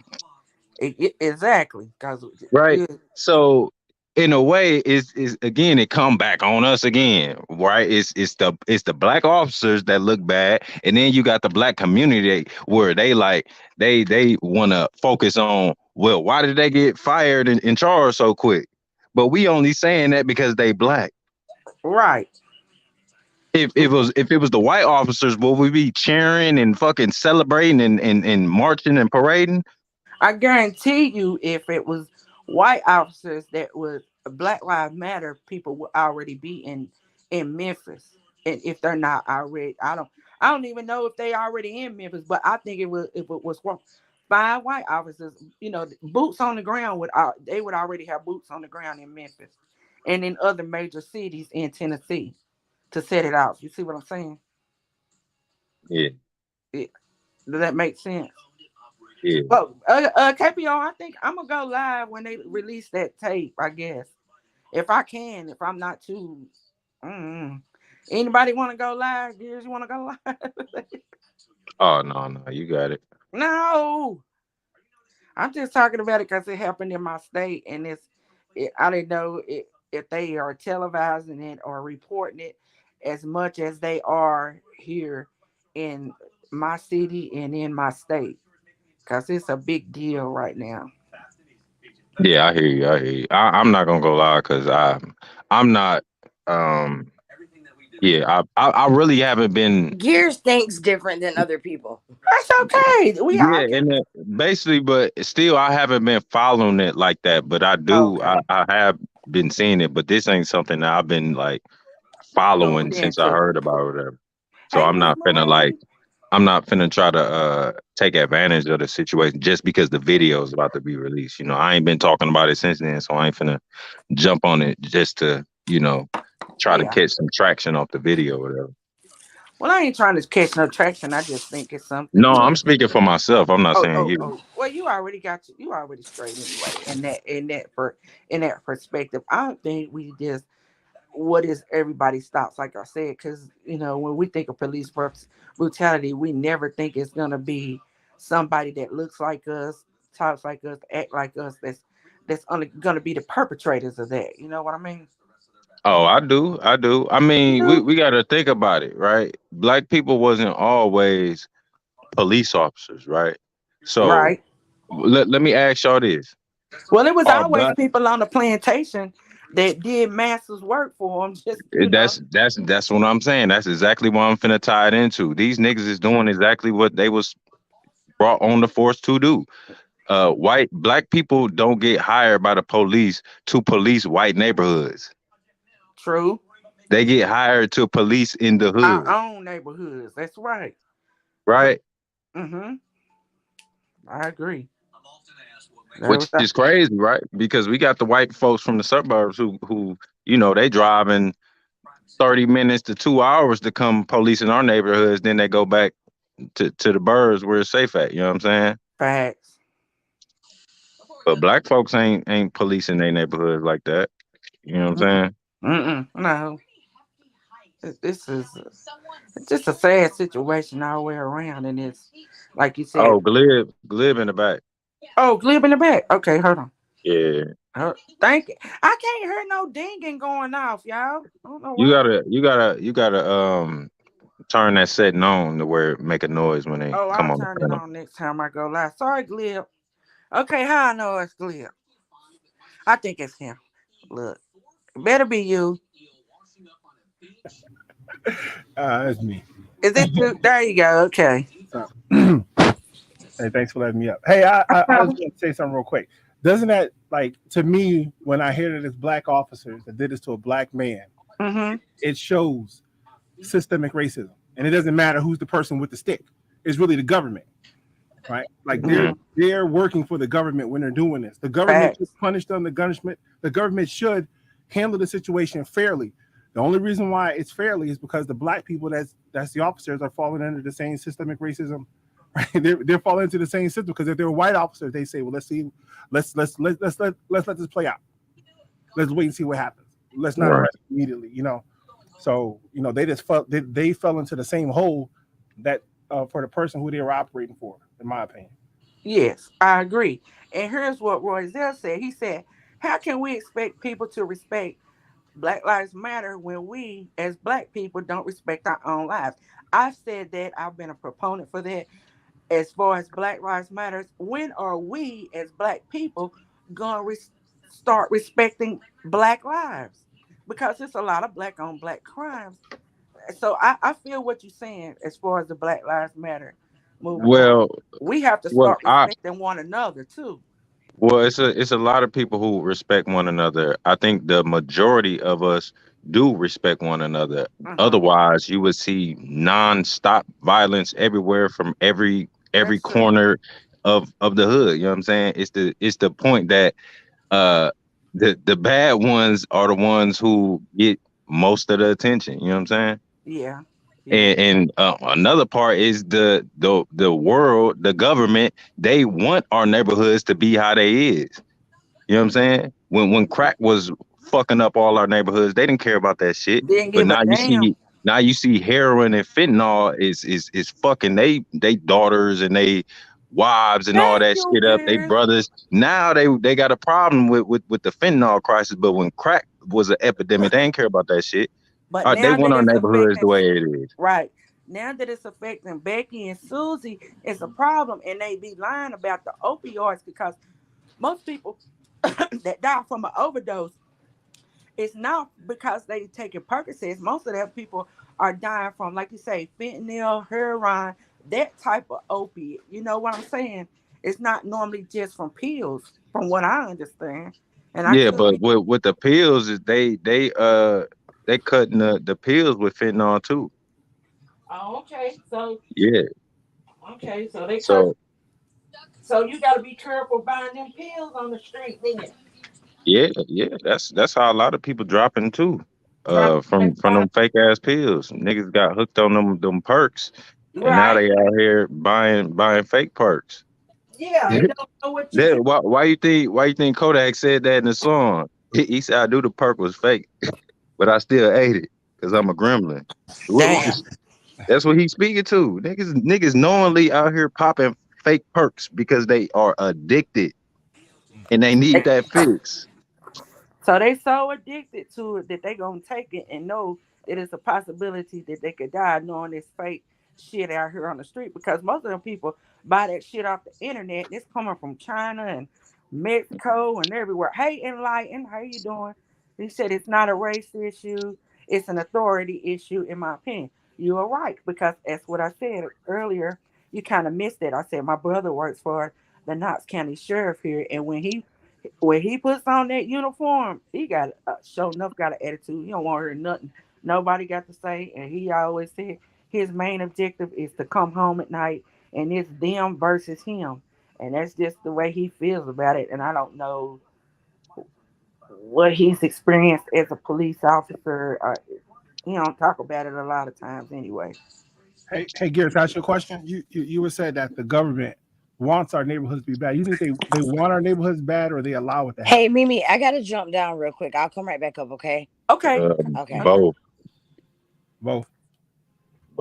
exactly. Cause right? yeah, So in a way, is again it come back on us again, right? It's the black officers that look bad, and then you got the black community where they like they want to focus on, well, why did they get fired and charged so quick? But we only saying that because they black. right. If it was the white officers, would we be cheering and fucking celebrating and marching and parading? I guarantee you, if it was white officers that would Black Lives Matter, people would already be in Memphis. And if they're not already, I don't even know if they already in Memphis. But I think it was if it was five white officers, boots on the ground they would already have boots on the ground in Memphis and in other major cities in Tennessee to set it off. You see what I'm saying? Yeah, It, does that make sense? yeah. Well, KPO, I think I'm gonna go live when they release that tape. I guess if I can, if I'm not too. Mm. Anybody want to go live? Gears, you want to go live? Oh no, no, you got it. No, I'm just talking about it because it happened in my state, and I didn't know if they are televising it or reporting it as much as they are here in my city and in my state, because it's a big deal right now. Yeah, I hear you. I hear you. I'm not gonna go lie because I'm not. Um, yeah, I really haven't been. Gears thinks different than other people. That's okay. We all Yeah, can. and basically, but still, I haven't been following it like that. But I do. Okay, I have been seeing it, but this ain't something that I've been like following tuned since I into. heard about it. Or whatever. So Hey, I'm Miss not finna like. Marie. I'm not finna try to take advantage of the situation just because the video is about to be released. You know, I ain't been talking about it since then, so I ain't finna jump on it just to, try to Yeah. catch some traction off the video or whatever. Well, I ain't trying to catch no traction. I just think it's something. No, I'm speaking for myself. I'm not Oh, saying oh, you. oh. Well, you already straight anyway. In that perspective, I don't think we just what is everybody's thoughts, like I said, because when we think of police brutality, we never think it's gonna be somebody that looks like us, talks like us, act like us. That's only gonna be the perpetrators of that. You know what I mean? Oh, I do. I do. I You mean, we, do. we got to think about it, right? Black people wasn't always police officers, right? So Right. let me ask y'all this. Well, it was Are always black people on the plantation that did master's work for them. Just that's what I'm saying. That's exactly what I'm finna tie it into. These niggas is doing exactly what they was brought on the force to do. White black people don't get hired by the police to police white neighborhoods. true. They get hired to police in the Our hood, own neighborhoods. That's right. right? Mm-hmm. I agree. That Which was that. is crazy, right? Because we got the white folks from the suburbs who they driving 30 minutes to 2 hours to come police in our neighborhoods, then they go back to the burbs where it's safe at. You know what I'm saying? Facts. But black folks ain't policing their neighborhoods like that. You know what I'm saying? Mm-mm. No. This is it's just a sad situation all the way around, and it's like you said. Oh, Glib in the back. Oh, glib in the back. Okay, hold on. Yeah. Thank you. I can't hear no dinging going off, y'all. I don't know You why. gotta you gotta you gotta turn that setting on to where it make a noise when they Oh, come I'll on the turn it panel. on next time I go live. Sorry, glib. Okay, how I know it's glib? I think it's him. Look, it better be you. That's me. Is it you? There you go. Okay. So, hey, thanks for letting me up. Hey, I just Problem. want to say something real quick. Doesn't that, like, to me, when I hear that it's black officers that did this to a black man, Mm-hmm. it shows systemic racism, and it doesn't matter who's the person with the stick. It's really the government, right? Like they're Mm-hmm. Mm. they're working for the government when they're doing this. The government should Facts. punish them. The government should handle the situation fairly. The only reason why it's fairly is because the black people that's the officers are falling under the same systemic racism. Right? They're falling into the same system because if they're white officers, they say, well, let's see, let's let this play out. Let's wait and see what happens. Let's not Right. arrest immediately. So they just they fell into the same hole that for the person who they were operating for, in my opinion. Yes, I agree. And here's what Roy Zell said. He said, "How can we expect people to respect Black Lives Matter when we, as Black people, don't respect our own lives?" I've said that. I've been a proponent for that. As far as Black Lives Matters, when are we, as Black people, gonna start respecting Black lives? Because it's a lot of Black on Black crimes. So I feel what you're saying as far as the Black Lives Matter movement. Well, We have to well, start respecting one another too. it's a lot of people who respect one another. I think the majority of us do respect one another. Uh-huh. Otherwise, you would see nonstop violence everywhere from every That's true. corner of the hood. You know what I'm saying? It's the point that uh the bad ones are the ones who get most of the attention. You know what I'm saying? Yeah. Yeah. And another part is the world, the government. They want our neighborhoods to be how they is. You know what I'm saying? When crack was fucking up all our neighborhoods. They didn't care about that shit. Didn't But give a damn. now you see heroin and fentanyl is fucking they daughters and they wives and all Thank that you, shit up. They girls. brothers. Now they got a problem with the fentanyl crisis. But when crack was an epidemic, they didn't care about that shit. But They now want that our it's neighborhoods affecting, the way it is. right now that it's affecting Becky and Susie, it's a problem, and they be lying about the opioids because most people that die from an overdose, it's not because they taking Percocets. Most of them people are dying from, like you say, fentanyl, heroin, that type of opiate. You know what I'm saying? It's not normally just from pills, from what I understand. And I Yeah, could but be. with the pills is they cutting the pills with fentanyl too. Oh, okay. So Yeah. okay, so they cut. So So you got to be careful buying them pills on the street, then. yeah, that's how a lot of people dropping too. Trying to From find. them fake ass pills. Niggas got hooked on them perks, and now Right. they out here buying fake perks. Yeah, and don't know what you get. Why you think Kodak said that in the song? He said I knew the perk was fake, but I still ate it because I'm a gremlin. Damn. That's what he's speaking to. Niggas knowingly out here popping fake perks because they are addicted and they need that fix. So they so addicted to it that they gonna take it and know that it's a possibility that they could die knowing this fake shit out here on the street because most of them people buy that shit off the internet. It's coming from China and Mexico and everywhere. Hey, Enlighten, how you doing? He said it's not a race issue, it's an authority issue, in my opinion. You are right, because that's what I said earlier. You kind of missed it. I said my brother works for the Knox County Sheriff here, and when he puts on that uniform, he got show enough got an attitude. He don't want to hear nothing nobody got to say. And he always said his main objective is to come home at night, and it's them versus him. And that's just the way he feels about it. And I don't know what he's experienced as a police officer. He don't talk about it a lot of times anyway. Hey, Garrett, to ask you a question. You were said that the government wants our neighborhoods to be bad. You think they want our neighborhoods bad or they allow it to Hey, happen? Mimi, I gotta jump down real quick. I'll come right back up, okay? Okay, Okay. okay. Both, Both.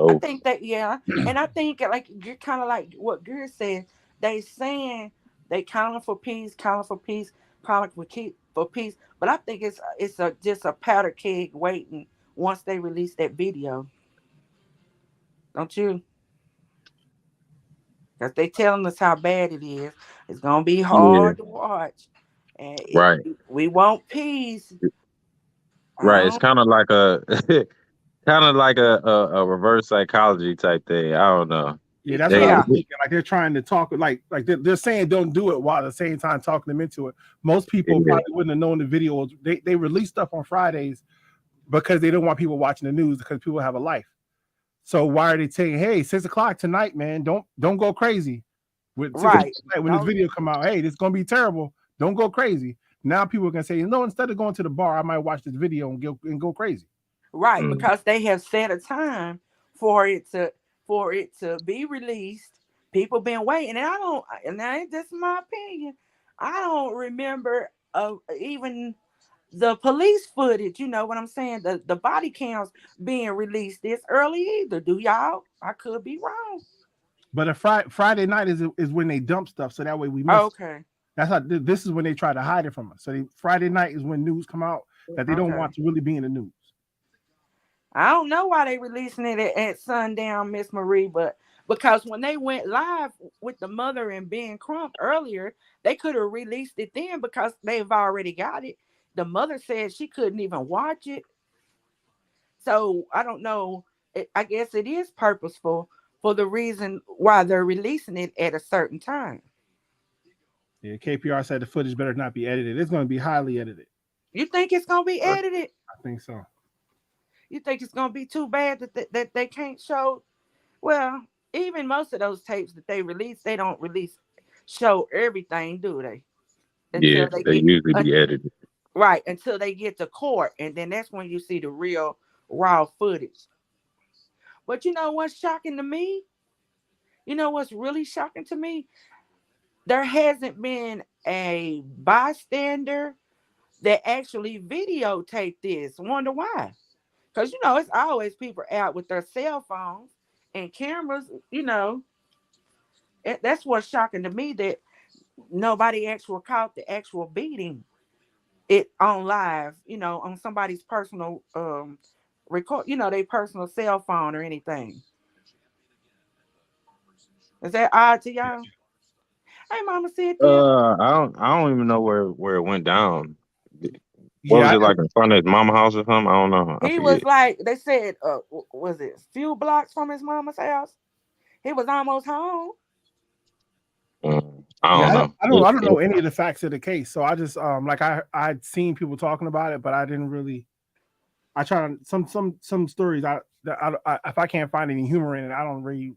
I both. think that, yeah, and I think like you're kind of like what Greer said. They saying they calling for peace, calling for peace. But I think it's a just a powder keg waiting once they release that video. Don't you? Because they telling us how bad it is. It's gonna be Yeah, hard to watch, and if right, we want peace, right. It's um, kind of like a kind of like a reverse psychology type thing. I don't know. Yeah, that's what I They was yeah, thinking. Like they're trying to talk, like they're saying don't do it while at the same time talking them into it. Most people yeah, probably wouldn't have known the videos. They release stuff on Fridays because they don't want people watching the news because people have a life. So why are they saying, hey, 6 o'clock tonight, man? Don't go crazy. With 6 o'clock right. tonight, when this Don't video come out, hey, this is gonna be terrible. Don't go crazy. Now people are gonna say, no, instead of going to the bar, I might watch this video and go crazy. right, mm, because they have set a time for it to be released. People been waiting, and I don't. And that's my opinion. I don't remember even the police footage. You know what I'm saying? The body cams being released this early either. Do y'all? I could be wrong. But a Friday night is when they dump stuff, so that way we miss it. Okay, That's how this is when they try to hide it from us. So Friday night is when news come out that they don't okay. want to really be in the news. I don't know why they releasing it at sundown, Miss Marie, but because when they went live with the mother and Ben Crump earlier, they could have released it then because they've already got it. The mother said she couldn't even watch it. So I don't know. I guess it is purposeful for the reason why they're releasing it at a certain time. Yeah, KPR said the footage better not be edited. It's going to be highly edited. You think it's gonna be edited? I think so. You think it's gonna be too bad that they can't show? Well, even most of those tapes that they release, they don't release show everything, do they? yeah. Until they They get usually un, be edited. right until they get to court, and then that's when you see the real raw footage. But you know what's shocking to me? You know what's really shocking to me? There hasn't been a bystander that actually videotape this. Wonder why? Because it's always people out with their cell phones and cameras. That's what's shocking to me, that nobody actually caught the actual beating it on live. On somebody's personal record. Their personal cell phone or anything. Is that odd to y'all? Hey, Mama Cynthia. I don't even know where it went down. What was Yeah, it like in front of his mama house or something? I don't know. I He was forget. like, they said, was it a few blocks from his mama's house? He was almost home. I yeah. don't I don't, know. I don't. I don't know any of the facts of the case. So I just like I'd seen people talking about it, but I didn't really. I try to some stories. If I can't find any humor in it, I don't really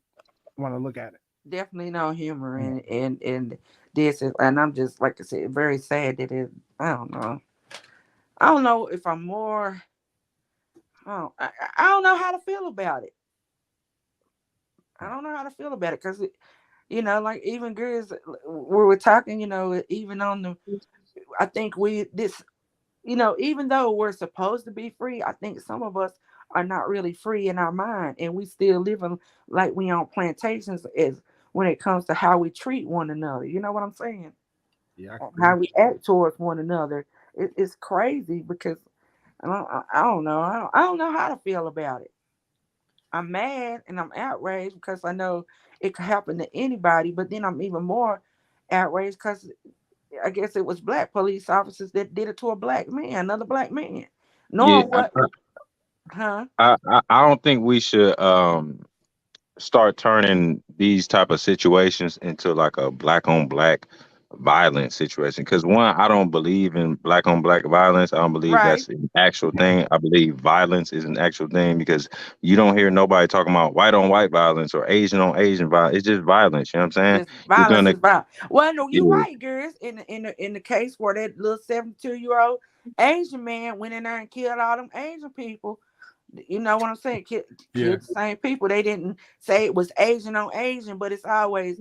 want to look at it. Definitely no humor Yeah. in this, and I'm just like I said, very sad that it. I don't know. I don't know if I'm more. I don't know how to feel about it. I don't know how to feel about it because like even girls, we were talking, even on the. I think we this even though we're supposed to be free, I think some of us are not really free in our mind, and we still living like we on plantations as when it comes to how we treat one another. You know what I'm saying? Yeah, I How agree. we act towards one another. It's crazy because I don't know. I don't know how to feel about it. I'm mad and I'm outraged because I know it could happen to anybody, but then I'm even more outraged because I guess it was black police officers that did it to a black man, another black man. Yeah, Knowing what, huh? I don't think we should start turning these type of situations into like a black on black violent situation. Because one, I don't believe in black on black violence. I don't believe Right. that's an actual thing. I believe violence is an actual thing because you don't hear nobody talking about white on white violence or Asian on Asian violence. It's just violence. You know what I'm saying? Just You're violence gonna, is violence. Well, no, you're yeah, right, girls. In the case where that little 72-year-old Asian man went in there and killed all them Asian people. You know what I'm saying? Yeah, Killed the same people. They didn't say it was Asian on Asian, but it's always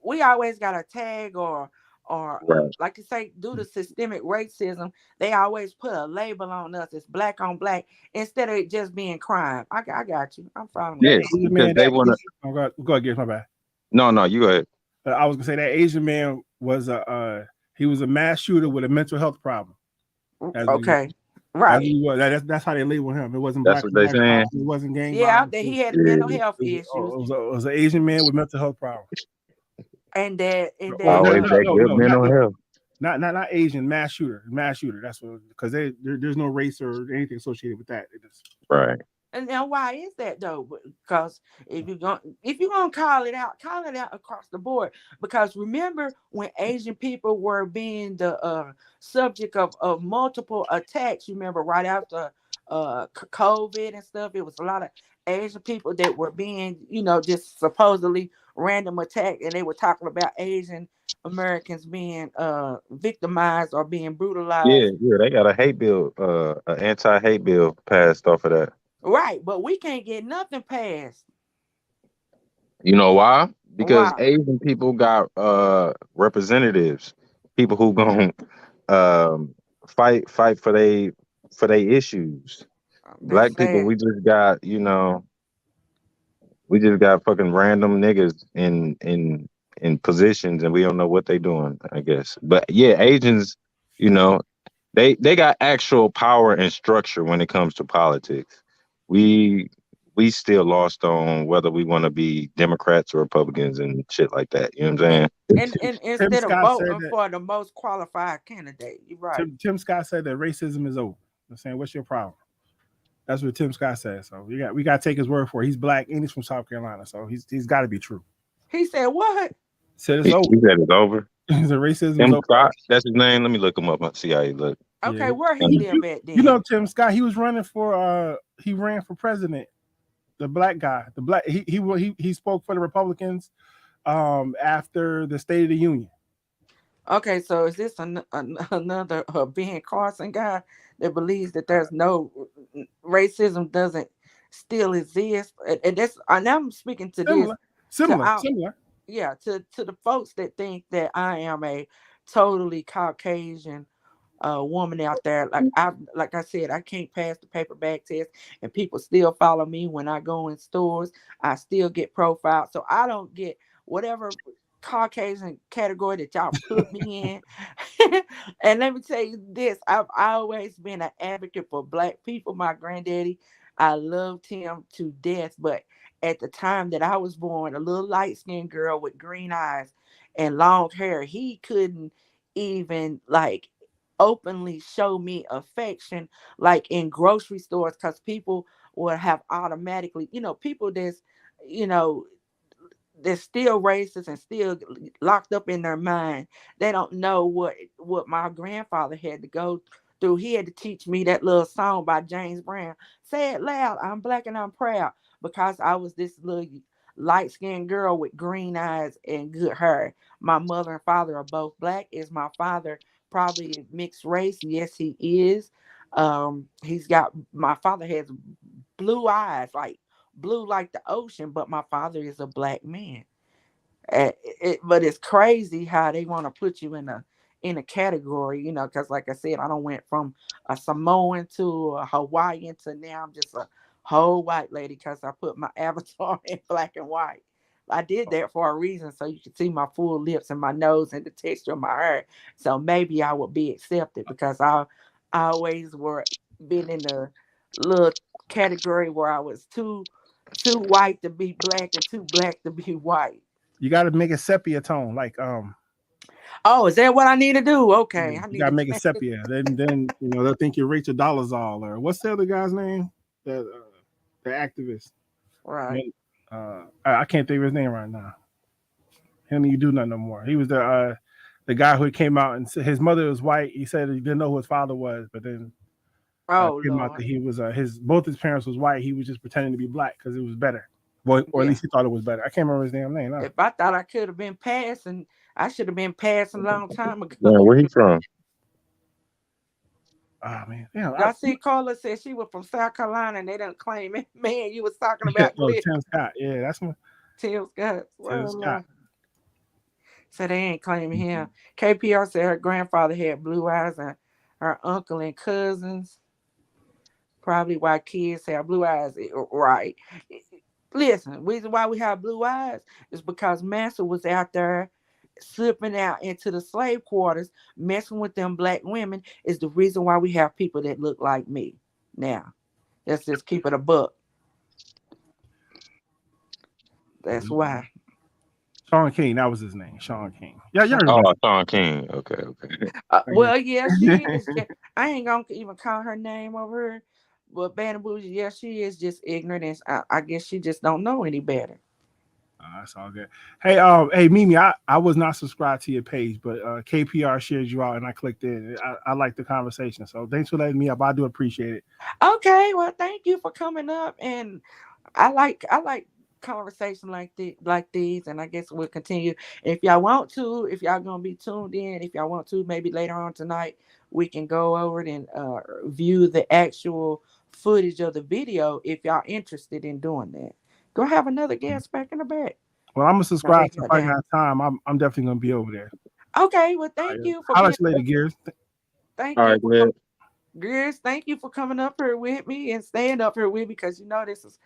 we always got a tag or right. like you say, due to systemic racism, they always put a label on us. It's black on black instead of it just being crime. I got you. I'm following that you. Yeah, Asian because man. they wanna. Go ahead, get my bad. No, no, you go ahead. I was gonna say that Asian man was a he was a mass shooter with a mental health problem. That's what he was. Okay. That's what Right. he was. That's how they labeled him. It wasn't That's black what on they black saying. violence. It wasn't gang Yeah, violence. that It he had mental Yeah. health was, issues, it was an Asian man with mental health problem. and that Or no, Always no, that no, good no, not mental health. not Asian mass shooter. Mass shooter. That's what because there's no race or anything associated with that. It just Right. and now why is that though? Because if you're gonna call it out across the board. Because remember when Asian people were being the subject of multiple attacks. You remember right after COVID and stuff, it was a lot of Asian people that were being just supposedly random attack, and they were talking about Asian Americans being victimized or being Yeah, brutalized. yeah. They got a hate bill, an anti hate bill passed off of that. Right, but we can't get nothing passed. You know why? Because Why? Asian people got representatives, people who going um fight for they issues. That's Black people, sad. we just got fucking random niggas in positions and we don't know what they doing, I guess. But yeah, Asians, you know, they got actual power and structure when it comes to politics. We we still lost on whether we want to be Democrats or Republicans and shit like that. You know what I'm And saying? and Tim instead of Scott said voting that for the most qualified candidate, you're right. Tim Scott said that racism is over. I'm saying, what's your problem? That's what Tim Scott said. So we got to take his word for it. He's black and he's from South Carolina, so he's got to be true. He said what? Said it's He over. said it's over. The racism is Tim over. Scott, that's his name. Let me look him up and see how he look. Yeah, Okay, where he Um, live at you know then? Tim Scott. He was running for he ran for president. The black guy, the black he spoke for the Republicans after the State of the Union. Okay, so is this another Ben Carson guy that believes that there's no racism doesn't still exist? And that's and I'm speaking to this Similar, to similar, our similar. yeah to the folks that think that I am a totally Caucasian woman out there. Like I said, I can't pass the paper bag test, and people still follow me when I go in stores. I still get profiled, so I don't get whatever Caucasian category that y'all put me in. And let me tell you this: I've always been an advocate for Black people. My granddaddy, I loved him to death, but at the time that I was born, a little light skinned girl with green eyes and long hair, he couldn't even like openly show me affection like in grocery stores because people would have automatically, people you know, they're still racist and still locked up in their mind. They don't know what my grandfather had to go through. He had to teach me that little song by James Brown. Say it loud. I'm black and I'm proud because I was this little light skinned girl with green eyes and good hair. My mother and father are both black. Is my father probably mixed race? Yes, he is. He's got my father has blue eyes, like blue like the ocean, but my father is a black man. But it's crazy how they want to put you in a category, because like I said, I don't went from a Samoan to a Hawaiian to now I'm just a whole white lady because I put my avatar in black and white. I did that for a reason so you could see my full lips and my nose and the texture of my hair. So maybe I would be accepted because I always were been in the little category where I was too white to be black and too black to be white. You got to make a sepia tone, like Oh, is that what I need to do? yeah, Okay, I you need got to to make it change. sepia. Then they'll think you're Rachel Dolezal or what's the other guy's name? The activist. Right. Man, I can't think of his name right now. He don't even do nothing no more. He was the guy who came out and said his mother was white. He said he didn't know who his father was, but then Oh came out that Lord. he was his both his parents was white. He was just pretending to be black because it was better. Well, or at Yeah. least he thought it was better. I can't remember his damn name now. If I thought I could have been passing, I should have been passing a long time Man, ago. where he from? Oh man, yeah. Y'all see Carla said she was from South Carolina and they didn't claim it. Man, you was talking Yeah, about oh Cliff. Tim Scott. Yeah, that's my Tim Scott. Tim Well, Scott. Lord. So they ain't claiming him. KPR said her grandfather had blue eyes and her uncle and cousins. Probably why kids have blue eyes. Right. Listen, reason why we have blue eyes is because Massa was out there slipping out into the slave quarters, messing with them black women. Is the reason why we have people that look like me. Now, let's just keep it a buck. That's why. Sean King, that was his name. Sean King. Yeah, y'all Oh, remember. Sean King. Okay, okay. I Well, yeah, she guess. is. I ain't gonna even call her name over her. But Banna Bougie, yeah, she is just ignorant, and I guess she just don't know any better. That's all good. Hey, hey, Mimi, I was not subscribed to your page, but KPR shared you out, and I clicked in. I like the conversation, so thanks for letting me up. I do appreciate it. Okay, well, thank you for coming up, and I like conversation like these, and I guess we'll continue. If y'all want to, if y'all gonna be tuned in, if y'all want to, maybe later on tonight we can go over it and view the actual footage of the video if y'all interested in doing that. Go have another guest back in the back. Well, I'm gonna No, they subscribe. So if got I down. got time, I'm definitely gonna be over there. Okay, well, All thank right. you for Holla being. at you later, Gears. Thank All you right, for man. coming. Girls, thank you for coming up here with me and staying up here with me because this is.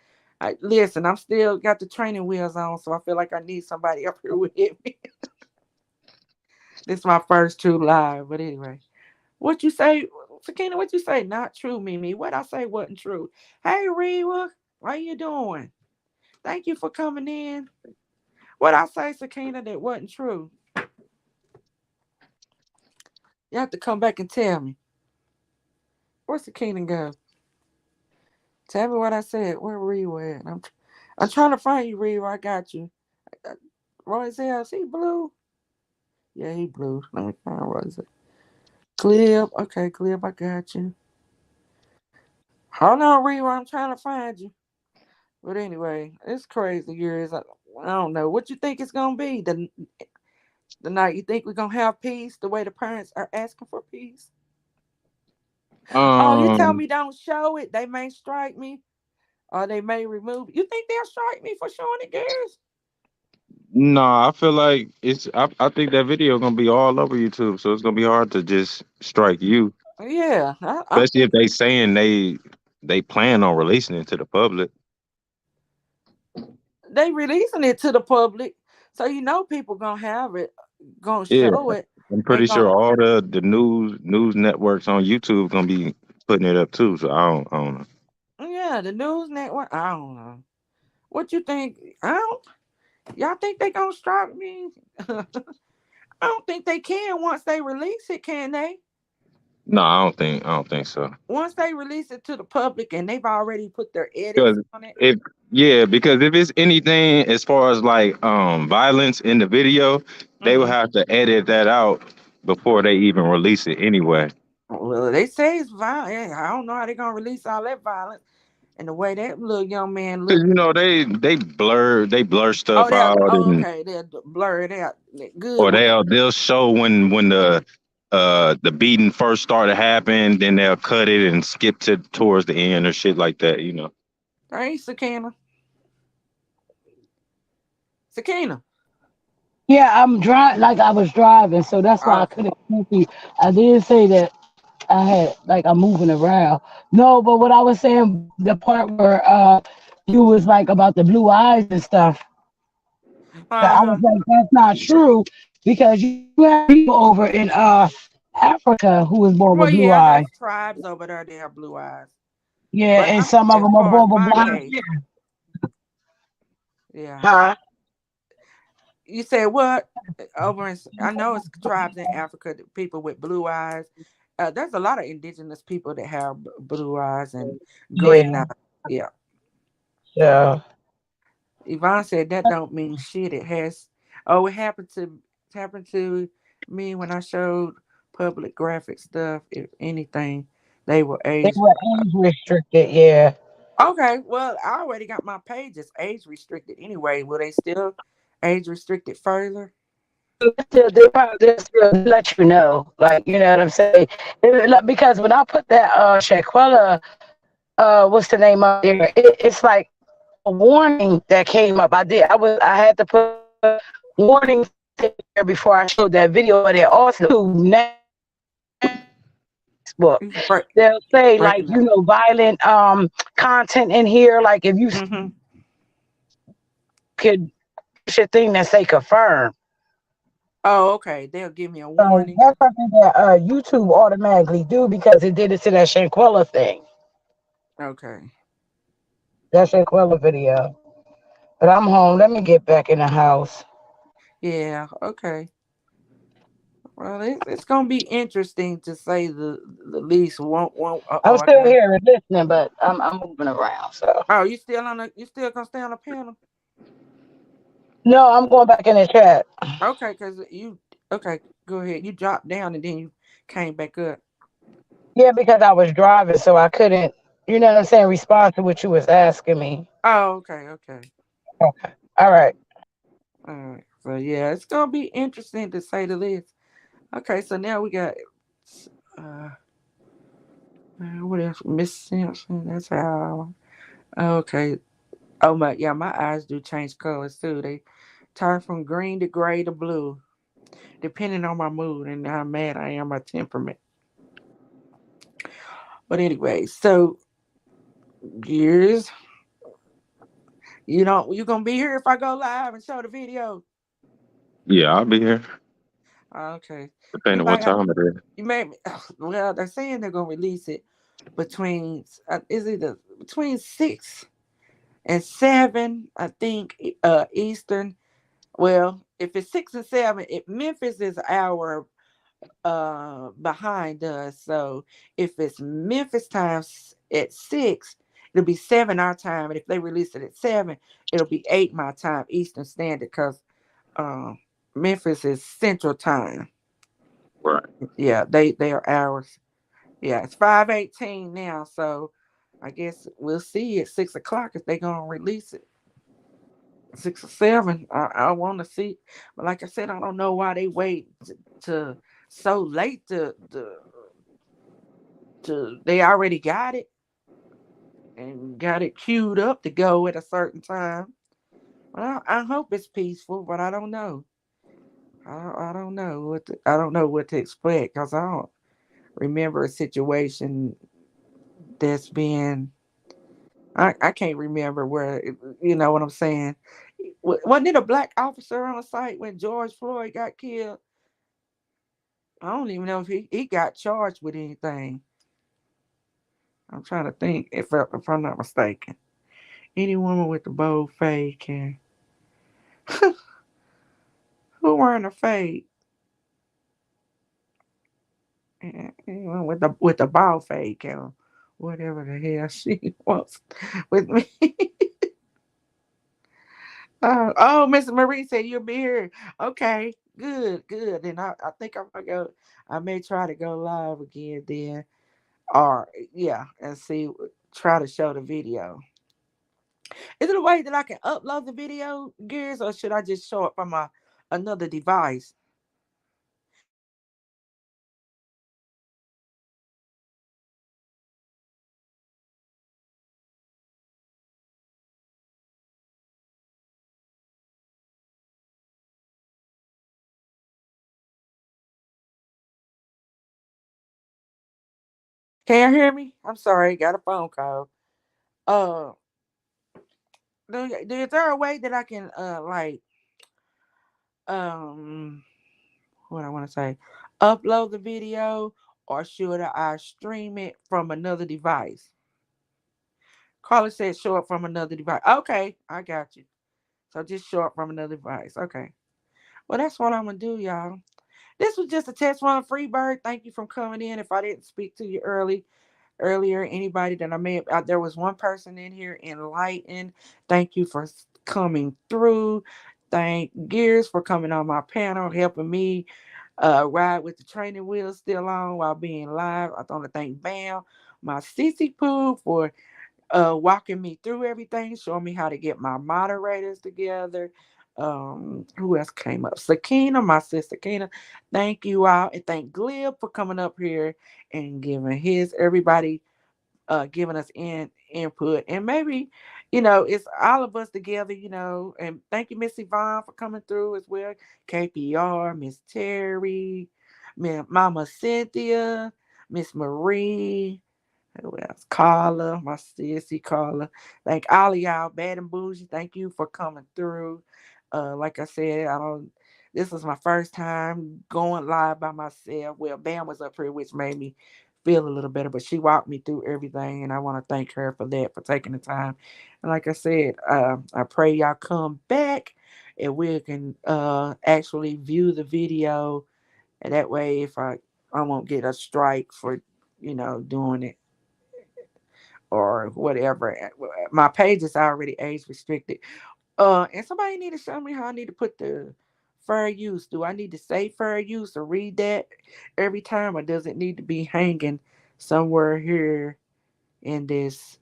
Listen, I'm still got the training wheels on, so I feel like I need somebody up here with me. This is my first true live, but anyway, what you say, Sakina? What you say? Not true, Mimi. What I say wasn't true. Hey, Rewa, how you doing? Thank you for coming in. What I say, Sakina, that wasn't true. You have to come back and tell me. Where's Sakina go? Tell me what I said. Where Rewa at? I'm trying to find you, Rewa. I got you. Royce, is he blue? Yeah, he blue. Let me find Royce. Clip. Okay, Clip, I got you. Hold on, Rewa. I'm trying to find you. But anyway, it's crazy years. I don't know. What you think it's gonna be the night? You think we're gonna have peace the way the parents are asking for peace? Oh, you tell Um, me don't show it. They may strike me or they may remove it. You think they'll strike me for showing it, girls? No, I feel like I think that video gonna be all over YouTube, so it's gonna be hard to just strike you, Yeah, I'm especially if thinking they saying they plan on releasing it to the public. they releasing it to the public, so people gonna have it, gonna Yeah, show it. I'm They pretty sure gonna, all the news networks on YouTube gonna be putting it up too. So I don't know. yeah, the news network. I don't know. What you think? I don't. Y'all think they gonna strike me? I don't think they can once they release it. Can they? No, I don't think so. Once they release it to the public and they've already put their edits Because on it. if yeah, because if it's anything as far as like violence in the video, they will Hmm. have to edit that out before they even release it anyway. Well, they say it's violent. I don't know how they gonna release all that violence and the way that little young man 'Cause, looked. they blur Oh, stuff they'll. out, Oh, and okay. They'll blur it out. Good. or they'll show when the beating first started happening, then they'll cut it and skip to towards the end or shit like that. Hey, Sakina. Sakina. Yeah, I'm driving, like I was driving, so that's why I Oh. couldn't hear you. I did say that I had, like, I'm moving around. No, but what I was saying, the part where you was like about the blue eyes and stuff, I was Uh-huh. like, that's not true because you have people over in Africa who was born with Well, blue yeah, eyes. there's tribes over there that have blue eyes. Yeah, But and I'm some of as them are far as born with my black case, hair. yeah. Huh? You said what? Over in, I know it's tribes in Africa, people with blue eyes. There's a lot of indigenous people that have blue eyes and green Yeah. eyes. Yeah. So Yvonne said that don't mean shit. It has. Oh, it happened to me when I showed public graphic stuff. If anything, they were they age. were age restricted. Yeah. Okay, well, I already got my pages age restricted anyway. Will they still age restricted further? They'll still let you know, like you know what I'm saying. Like, because when I put that Shaquella, what's the name up there? It's like a warning that came up. I had to put warnings in there before I showed that video, but it also now Facebook. You break They'll say like breaking up. violent content in here. Like if you Mm-hmm. could push a thing that say confirm. Oh, okay. They'll give me a So warning. that's something that YouTube automatically do because it did it to that Shanquella thing, Okay. that Shanquella video. But I'm home. Let me get back in the house. Yeah. Okay. Well, it's gonna be interesting to say the least. Won't. I'm Oh, I still got it. here and listening, but I'm moving around. So Oh, you still on the? You still gonna stay on the panel? no, I'm going back in the chat. Okay, cause you. Okay, go ahead. You dropped down and then you came back up. Yeah, because I was driving, so I couldn't. You know what I'm saying? Respond to what you was asking me. Oh, okay. Okay. Okay. All right. All right. So yeah, it's gonna be interesting to say the least. Okay, so now we got uh, what else? Miss Simpson. That's how. Okay. Oh my, yeah, my eyes do change colors too. They turn from green to gray to blue, depending on my mood and how mad I am, my temperament. But anyway, so gears, you gonna be here if I go live and show the video. Yeah, I'll be here Okay, you depending on might what have time it is. you may well they're saying they're gonna release it between is either between 6 and 7, I think, Eastern. Well, if it's 6 and 7, if Memphis is an hour behind us. So if it's Memphis time at 6, it'll be 7 our time. And if they release it at 7, it'll be 8 my time, Eastern Standard, because um Memphis is Central Time. Right. Yeah, they are hours. Yeah, it's 5:18 now, so I guess we'll see at 6 o'clock if they're gonna release it. 6 or 7. I want to see, but like I said, I don't know why they wait to so late to they already got it and got it queued up to go at a certain time. Well, I hope it's peaceful, but I don't know. I don't know I don't know what to expect because I don't remember a situation that's been. I can't remember where. You know what I'm saying? Wasn't it a black officer on site when George Floyd got killed? I don't even know if he got charged with anything. I'm trying to think if I'm not mistaken. Any woman with the bold fade can. Who wearing a fade? Anyone with the bald fade can. Whatever the hell she wants with me. Oh, Miss Marie said you'll be here. Okay, good, good. And I think I'm gonna go. I may try to go live again then, or yeah, and see. Try to show the video. Is it a way that I can upload the video, Gears, or should I just show it from another device? Can y'all hear me? I'm sorry, got a phone call. Can y'all hear me? I'm sorry, got a phone call. Uh, is there a way that I can like um what I want to say, upload the video, or should I stream it from another device? Carla said show it from another device. Okay, I got you. So just show it from another device. Okay. Well, that's what I'm gonna do, y'all. This was just a test run, Freebird. Thank you for coming in. If I didn't speak to you earlier, anybody that I may have, there was one person in here enlightened. Thank you for coming through. Thank Gears for coming on my panel, helping me ride with the training wheels still on while being live. I want to thank Bam, my sissy poo, for walking me through everything, showing me how to get my moderators together. Who else came up? Sakina, my sister Sakina. Thank you all, and thank Glib for coming up here and giving his everybody giving us input, and maybe it's all of us together, and thank you, Miss Yvonne, for coming through as well. KPR, Miss Terry, Mama Cynthia, Miss Marie, who else? Carla, my sissy Carla. Thank all of y'all, bad and bougie. Thank you for coming through. Like I said, I don't. This was my first time going live by myself. Well, Bam was up here, which made me feel a little better. But she walked me through everything, and I want to thank her for that, for taking the time. And like I said, I pray y'all come back, and we can actually view the video. And that way, if I won't get a strike for doing it or whatever. My page is already age restricted. And somebody need to show me how I need to put the fair use. Do I need to say fair use or read that every time, or does it need to be hanging somewhere here in this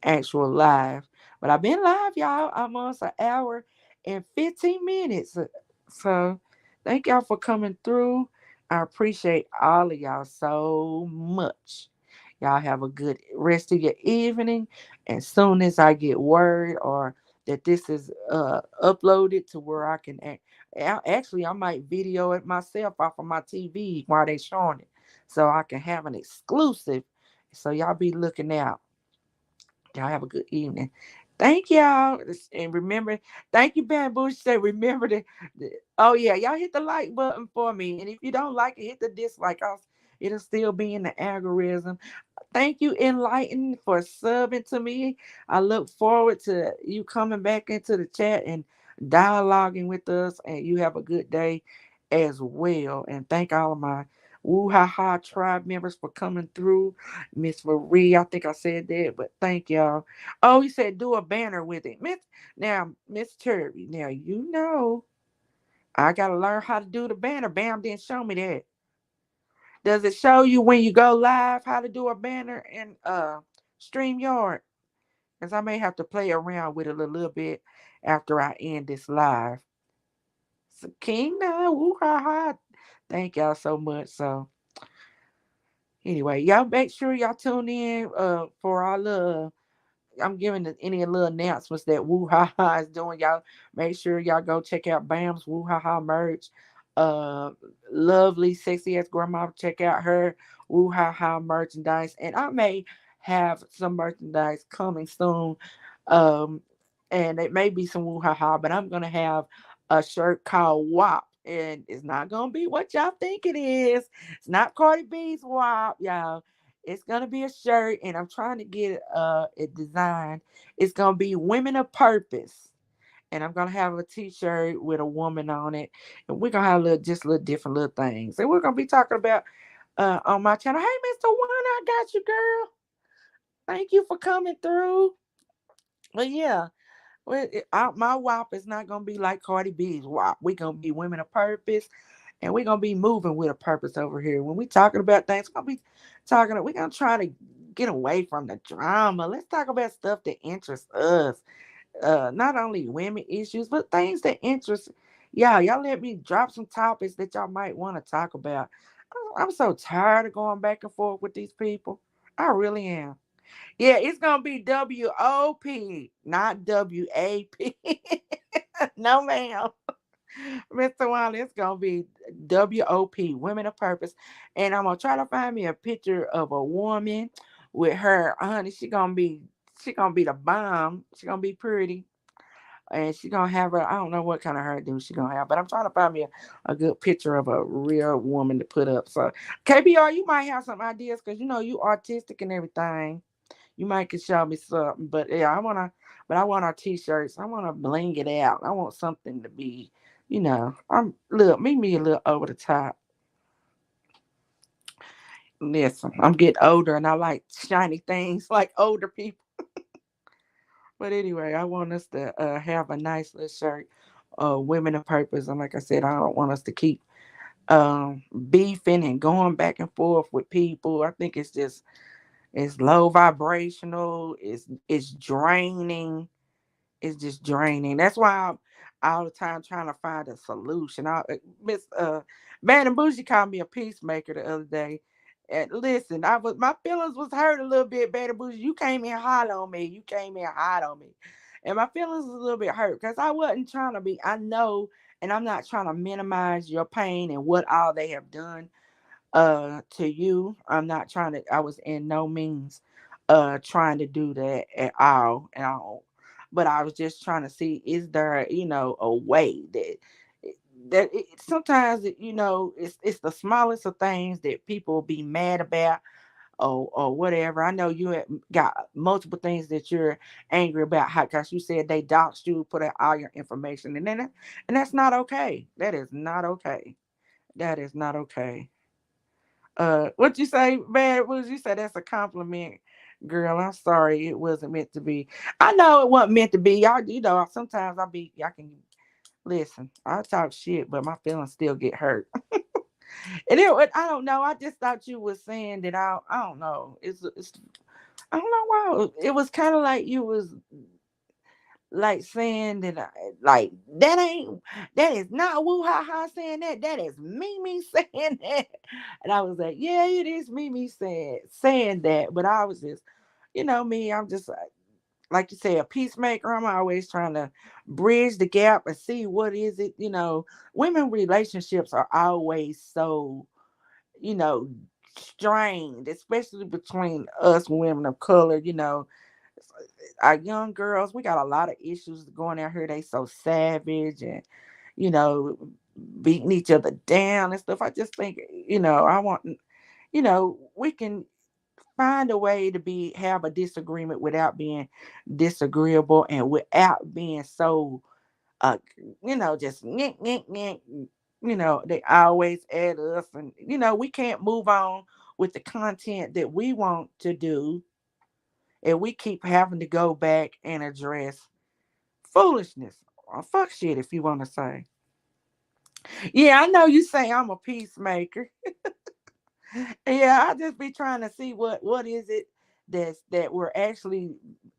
actual live? But I've been live, y'all, almost an hour and 15 minutes. So thank y'all for coming through. I appreciate all of y'all so much. Y'all have a good rest of your evening. As soon as I get word or that this is uploaded to where I can actually I might video it myself off of my TV while they showing it, so I can have an exclusive. So y'all be looking out. Y'all have a good evening. Thank y'all. And remember, thank you, Bamboo. She said, remember oh, yeah, y'all hit the like button for me. And if you don't like it, hit the dislike. It'll still be in the algorithm. Thank you, Enlighten, for subbing to me. I look forward to you coming back into the chat and dialoguing with us. And you have a good day as well. And thank all of my Woo Ha Ha tribe members for coming through. Miss Marie, I think I said that, but thank y'all. Oh, he said do a banner with it. Miss Cherry, now I gotta learn how to do the banner. Bam didn't show me that. Does it show you when you go live how to do a banner in StreamYard? Because I may have to play around with it a little bit after I end this live. So King now, woo ha ha. Thank y'all so much. So anyway, y'all make sure y'all tune in for our little I'm giving any little announcements that Woo Ha Ha is doing. Y'all make sure y'all go check out Bam's Woo Ha Ha merch. Uh, Lovely, sexy ass grandma, check out her Woo Ha Ha merchandise, and I may have some merchandise coming soon. Um, and it may be some Woo Ha Ha, but I'm gonna have a shirt called WAP. And it's not gonna be what y'all think it is. It's not Cardi B's WAP, y'all. It's gonna be a shirt, and I'm trying to get it designed. It's gonna be Women of Purpose, and I'm gonna have a T-shirt with a woman on it, and we're gonna have just little different little things, and we're gonna be talking about on my channel. Hey, Mr. One, I got you, girl. Thank you for coming through. But yeah, my WAP is not gonna be like Cardi B's WAP. We're gonna be Women of Purpose, and we're gonna be moving with a purpose over here. When we talking about things, we're gonna try to get away from the drama. Let's talk about stuff that interests us. Not only women issues, but things that interest y'all let me drop some topics that y'all might want to talk about. I'm so tired of going back and forth with these people. I really am. Yeah, it's gonna be WOP, not WAP. No, ma'am. Mr. Wiley, it's gonna be WOP, Women of Purpose. And I'm gonna try to find me a picture of a woman with her, honey. She gonna be the bomb. She gonna be pretty. And she gonna have her, I don't know what kind of hairdo she gonna have, but I'm trying to find me a good picture of a real woman to put up. So KBR, you might have some ideas because you know you artistic and everything. You might could show me something, but yeah, I want our t-shirts. I want to bling it out. I want something to be, I'm look, me a little over the top. Listen, I'm getting older and I like shiny things like older people. But anyway, I want us to have a nice little shirt, Women of Purpose. And like I said, I don't want us to keep beefing and going back and forth with people. I think it's low vibrational. It's draining. It's just draining. That's why I'm all the time trying to find a solution. Miss Man and Bougie called me a peacemaker the other day. And listen, my feelings was hurt a little bit, Bad and Bougie. You came in hot on me. You came in hot on me. And my feelings was a little bit hurt because I wasn't trying to be, I know, and I'm not trying to minimize your pain and what all they have done to you. I'm not trying to, I was in no means trying to do that at all, but I was just trying to see, is there, a way sometimes it's the smallest of things that people be mad about, or whatever. I know you have got multiple things that you're angry about, how, because you said they doxed you, put out all your information, and that's not okay. That is not okay. That is not okay. What you say, man? What you say? That's a compliment, girl. I'm sorry, it wasn't meant to be. I know it wasn't meant to be. Y'all, sometimes I can listen. I talk shit, but my feelings still get hurt. And I don't know. I just thought you was saying that I don't know. It's I don't know why. It was kind of like you was like saying that like that is not Woo Ha Ha saying that. That is Mimi saying that. And I was like, yeah, it is Mimi saying that. But I was just, me, I'm just like you say, a peacemaker. I'm always trying to bridge the gap and see what is it, women relationships are always so, you know, strained, especially between us women of color, our young girls, we got a lot of issues going out here. They so savage and, you know, beating each other down and stuff. I just think, I want, we can find a way to have a disagreement without being disagreeable and without being so just they always add us, and we can't move on with the content that we want to do, and we keep having to go back and address foolishness or fuck shit, if you want to say. Yeah, I know you say I'm a peacemaker. Yeah, I just be trying to see what is it that we're actually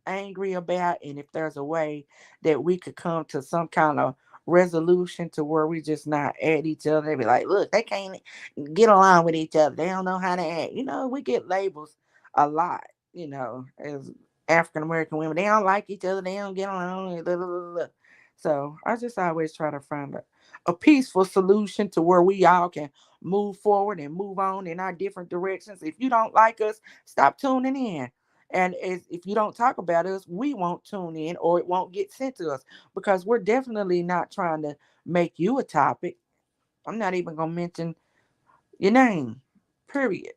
angry about, and if there's a way that we could come to some kind of resolution to where we just not at each other. They be like, look, they can't get along with each other. They don't know how to act. We get labels a lot. African American women. They don't like each other. They don't get along. Blah, blah, blah, blah. So I just always try to find a peaceful solution to where we all can move forward and move on in our different directions. If you don't like us, stop tuning in. And if you don't talk about us, we won't tune in or it won't get sent to us because we're definitely not trying to make you a topic. I'm not even gonna mention your name, period.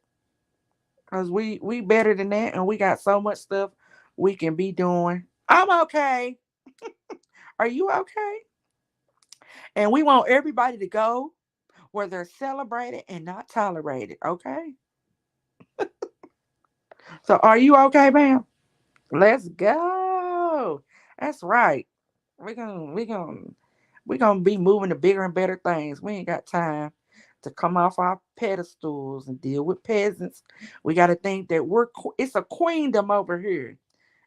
Cause we better than that, and we got so much stuff we can be doing. I'm okay. Are you okay? And we want everybody to go where they're celebrated and not tolerated. Okay. So are you okay, ma'am? Let's go. That's right. We're gonna be moving to bigger and better things. We ain't got time to come off our pedestals and deal with peasants. We got to think that it's a queendom over here.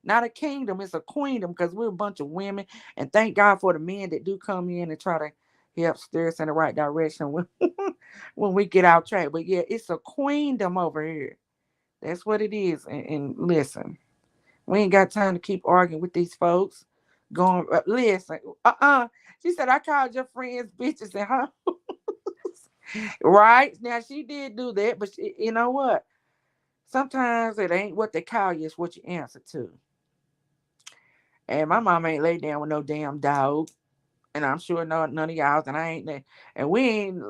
Not a kingdom, it's a queendom because we're a bunch of women. And thank God for the men that do come in and try to help steer us in the right direction when, when we get out track. But yeah, it's a queendom over here. That's what it is. And listen, we ain't got time to keep arguing with these folks. Going, listen, She said, I called your friends bitches and huh? Right? Now, she did do that, but you know what? Sometimes it ain't what they call you, it's what you answer to. And my mom ain't laid down with no damn dog. And I'm sure none of y'all, and I ain't there. And we ain't,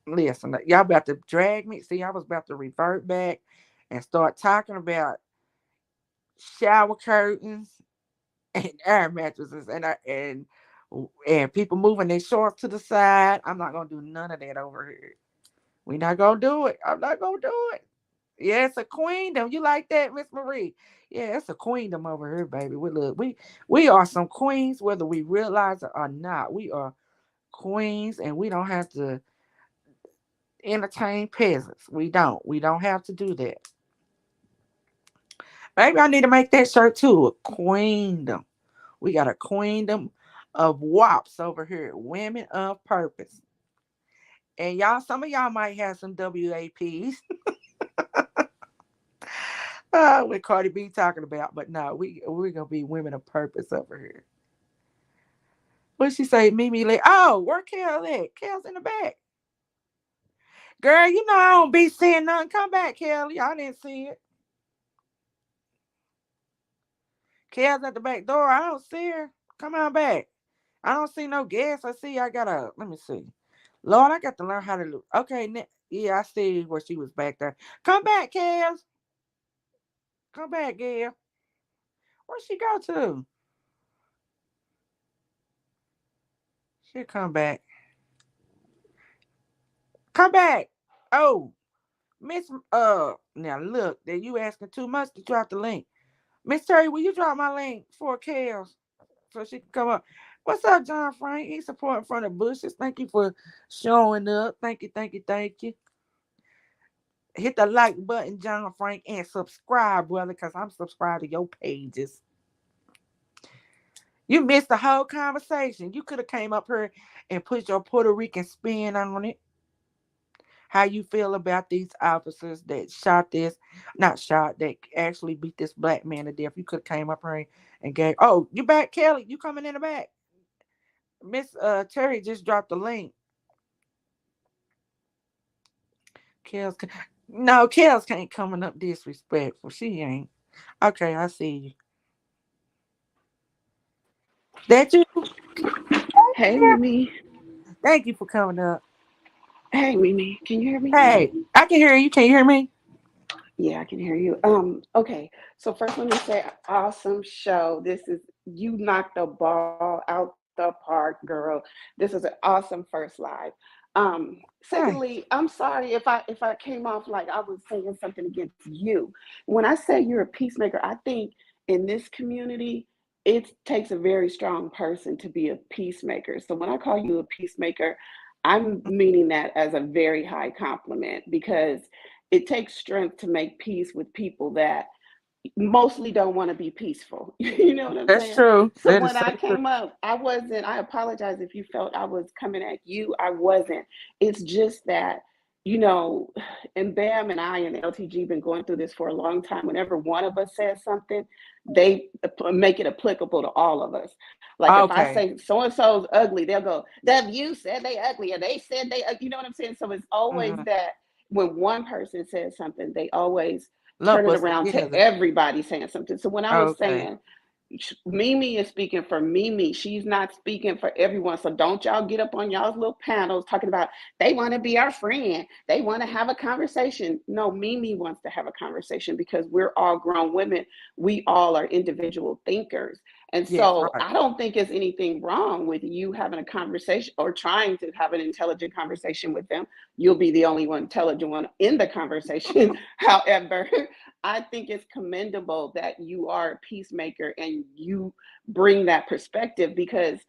listen, y'all about to drag me. See, I was about to revert back and start talking about shower curtains and air mattresses and people moving their shorts to the side. I'm not gonna do none of that over here. We not gonna do it. I'm not gonna do it. Yeah, it's a queendom. You like that, Miss Marie? Yeah, it's a queendom over here, baby. We are some queens, whether we realize it or not. We are queens, and we don't have to entertain peasants. We don't. We don't have to do that. Maybe I need to make that shirt too. A queendom. We got a queendom of wops over here. Women of purpose. And y'all, some of y'all might have some WAPs. What Cardi B talking about, but no, we're gonna be women of purpose over here. What she say? Mimi like, oh, where Kel at? Kel's in the back. Girl, you know I don't be seeing nothing. Come back, Kelly. I didn't see it. Kel's at the back door. I don't see her. Come on back. I don't see no gas. I see I gotta let me see. Lord, I got to learn how to look. Okay, yeah, I see where she was back there. Come back, Kels. Come back, Gail. Where'd she go to? She'll come back. Come back. Oh, Miss now look, that you asking too much to drop the link. Miss Terry, will you drop my link for Kels so she can come up? What's up, John Frank? He's supporting from the bushes. Thank you for showing up. Thank you, thank you, thank you. Hit the like button, John Frank, and subscribe, brother, because I'm subscribed to your pages. You missed the whole conversation. You could have came up here and put your Puerto Rican spin on it. How you feel about these officers that shot this, not shot, that actually beat this black man to death. You could have came up here and gave, oh, you back, Kelly? You coming in the back? Miss Terry just dropped the link. Kels, no, Kels can't coming up disrespectful. She ain't. Okay, I see you. That you? Hey, Mimi. Thank you for coming up. Hey, Mimi. Can you hear me? Hey, I can hear you. Can you hear me? Yeah, I can hear you. Okay. So first, let me say, awesome show. This is you knocked the ball out the park, girl. This is an awesome first live. Hey. Secondly, I'm sorry if I came off like I was saying something against you. When I say you're a peacemaker, I think in this community, it takes a very strong person to be a peacemaker. So when I call you a peacemaker, I'm meaning that as a very high compliment because it takes strength to make peace with people that mostly don't want to be peaceful. You know what I'm That's saying? true. So That is when so I true. came up, I apologize if you felt I was coming at you. I wasn't. It's just that, you know, and Bam and I and LTG been going through this for a long time. Whenever one of us says something, they make it applicable to all of us. Like if I Okay. say so and so's ugly, they'll go, "That you said they ugly," or they said they, you know what I'm saying? So it's always Hmm. that when one person says something, they always turn Lump it us around to together. everybody saying something. So when I was Okay. saying MeMe is speaking for MeMe. She's not speaking for everyone. So don't y'all get up on y'all's little panels talking about they want to be our friend. They want to have a conversation. No, MeMe wants to have a conversation because we're all grown women. We all are individual thinkers. And Yes, so right. I don't think there's anything wrong with you having a conversation or trying to have an intelligent conversation with them. You'll be the only one intelligent one in the conversation. However, I think it's commendable that you are a peacemaker and you bring that perspective because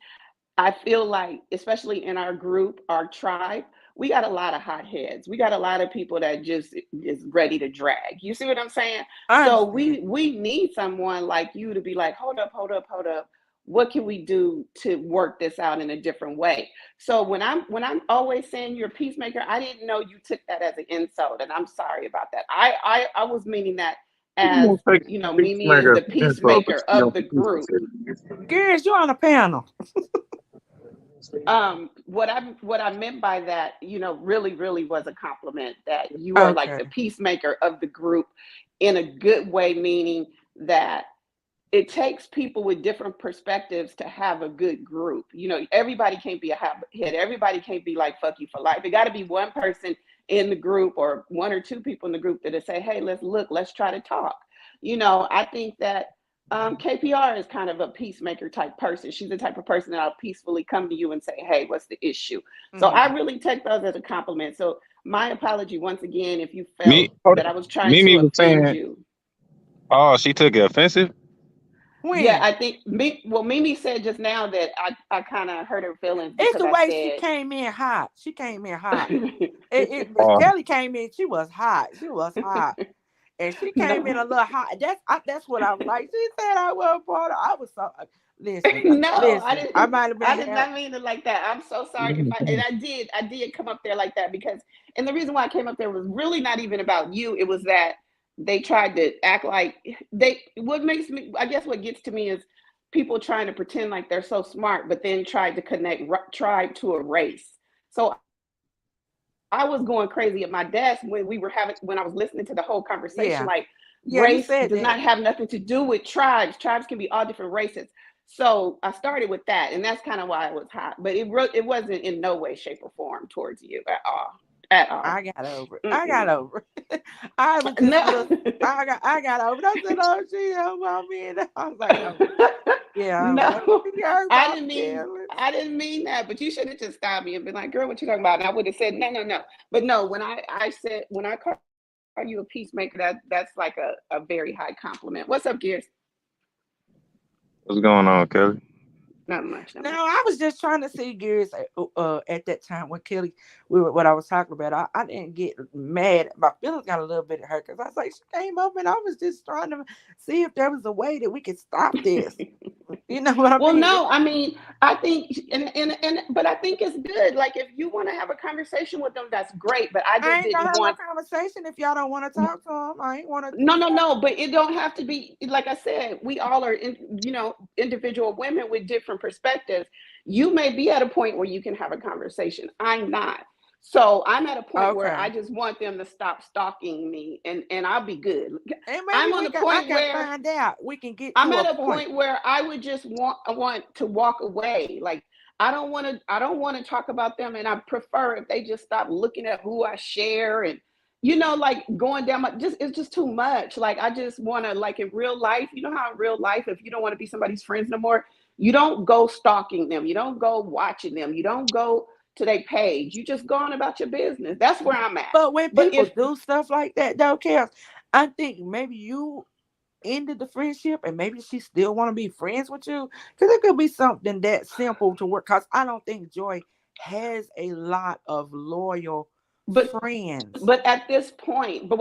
I feel like, especially in our group, our tribe, we got a lot of hotheads. We got a lot of people that just is ready to drag. You see what I'm saying? I So understand. we need someone like you to be like, hold up, hold up, hold up. What can we do to work this out in a different way? So when I'm always saying you're a peacemaker, I didn't know you took that as an insult, and I'm sorry about that. I was meaning that as Mimi is the peacemaker of the group. Girls, you on a panel. What I meant by that, really was a compliment that you are like Okay. the peacemaker of the group in a good way, meaning that it takes people with different perspectives to have a good group. Everybody can't be a hit. Everybody can't be like fuck you for life. It got to be one person in the group or one or two people in the group that say, hey, let's try to talk. I think that KPR is kind of a peacemaker type person. She's the type of person that'll peacefully come to you and say, hey, what's the issue? So I Hmm. really take those as a compliment. So my apology once again if you Me, felt hold that I on. was trying to Mimi was offend saying, you. "Oh, she took it offensive." Yeah, When? I think Mimi said just now that I kind of hurt her feelings It's because the I way she said came in hot. She came in hot. Oh, Kelly came in. She was hot. She was hot. And she came in no, a little hot. That's what I was like. She said I was part of. I was so listen, no, I listen. I didn't. might have I been did half. not mean it like that. I'm so sorry if I did come up there like that because, and the reason why I came up there was really not even about you. It was that they tried to act like what makes me, I guess what gets to me is people trying to pretend like they're so smart, but then tried to connect tribe to a race. So I was going crazy at my desk when I was listening to the whole conversation. Like Yeah, race does yeah. not He have said nothing to that. do with tribes. Tribes can be all different races. So I started with that, and that's kind of why it was hot. But it wasn't in no way, shape, or form towards you at all, at all. I got over it. I Mm-mm. got over it. I was just a No, little. I got over it. I said, "Oh, she hurt my man." I was like, "Oh, yeah, I was like, no, she hurt I my didn't mean feelings." I didn't mean that. But you should have just stopped me and been like, "Girl, what you talking about?" And I would have said, "No, no, no." But no, when I said when I call you a peacemaker, that's like a very high compliment. What's up, Gears? what's going on, Kelly? Not much, not No, much. I was just trying to see Gears at that time when Kelly, what I was talking about. I didn't get mad. My feelings got a little bit hurt because I was like, she came up and I was just trying to see if there was a way that we could stop this. You know what I Well, mean? no, I mean, I think, but I think it's good. Like, if you want to have a conversation with them, that's great. But I I just ain't gonna didn't have no want. conversation if y'all don't want to talk to them. I ain't want to. No, no, no. But it don't have to be. Like I said, we all are, individual women with different perspectives. You may be at a point where you can have a conversation. I'm not. So I'm at a point where I Okay, just want them to stop stalking me, and I'll be good. and maybe I'm on we the can. I point can where find out. We can get I'm to a at a point. point where I would just want to walk away. Like I don't want to talk about them, and I prefer if they just stop looking at who I share and like going down my just it's just too much. Like I just want to like in real life, how in real life if you don't want to be somebody's friends no more, you don't go stalking them. You don't go watching them. You don't go to their page. You just go on about your business. That's where I'm at. But when But people if do stuff like that, though, Chaos, I think maybe you ended the friendship and maybe she still want to be friends with you because it could be something that simple to work because I don't think Joy has a lot of loyal but friends. but at this point,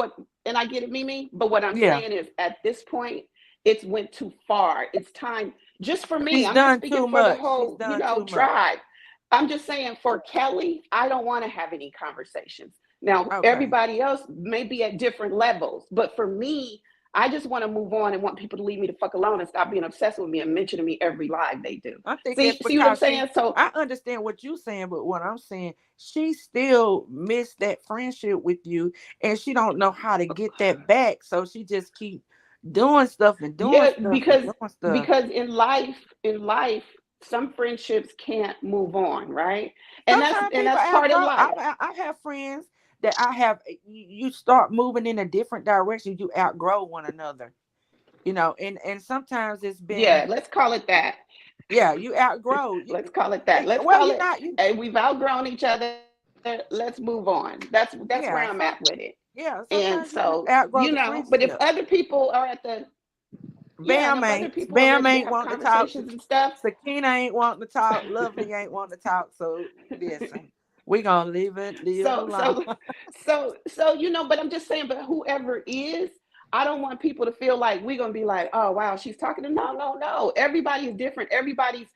and I get it, Mimi, but what I'm Yeah, saying is at this point, it's went too far. It's time just for me. she's I'm not done speaking too for the much. She's whole, done too much. tribe. I'm just saying for Kelly, I don't want to have any conversations. Now, Okay. everybody else may be at different levels, but for me, I just want to move on and want people to leave me the fuck alone and stop being obsessed with me and mentioning me every live they do. I think it's See what I'm because saying? So I understand what you're saying, but what I'm saying, she still missed that friendship with you, and she don't know how to get that back. So she just keep doing stuff and doing yeah, stuff and doing stuff. because in life, some friendships can't move on, right? And that's Sometimes and people that's part of outgrow. life. I have friends that I have. You start moving in a different direction. You outgrow one another. And sometimes it's been, Yeah, let's call it that. yeah, you outgrow. Let's call it that. Let's Well, call you're it, not. You hey, we've outgrown each other. Let's move on. That's where I'm at Yeah. with it. Yeah. And Sometimes you so, just outgrow the but if friendship. other people are at the, yeah, and if other people are Bam ready to ain't have wanting to talk. conversations and stuff, Sakina ain't wanting to talk. Lovely ain't wanting to talk. So listen, we gonna leave it so alone. so but I'm just saying, but whoever is, I don't want people to feel like we're gonna be like, oh wow, she's talking to, no, no, no. Everybody is different. Everybody's,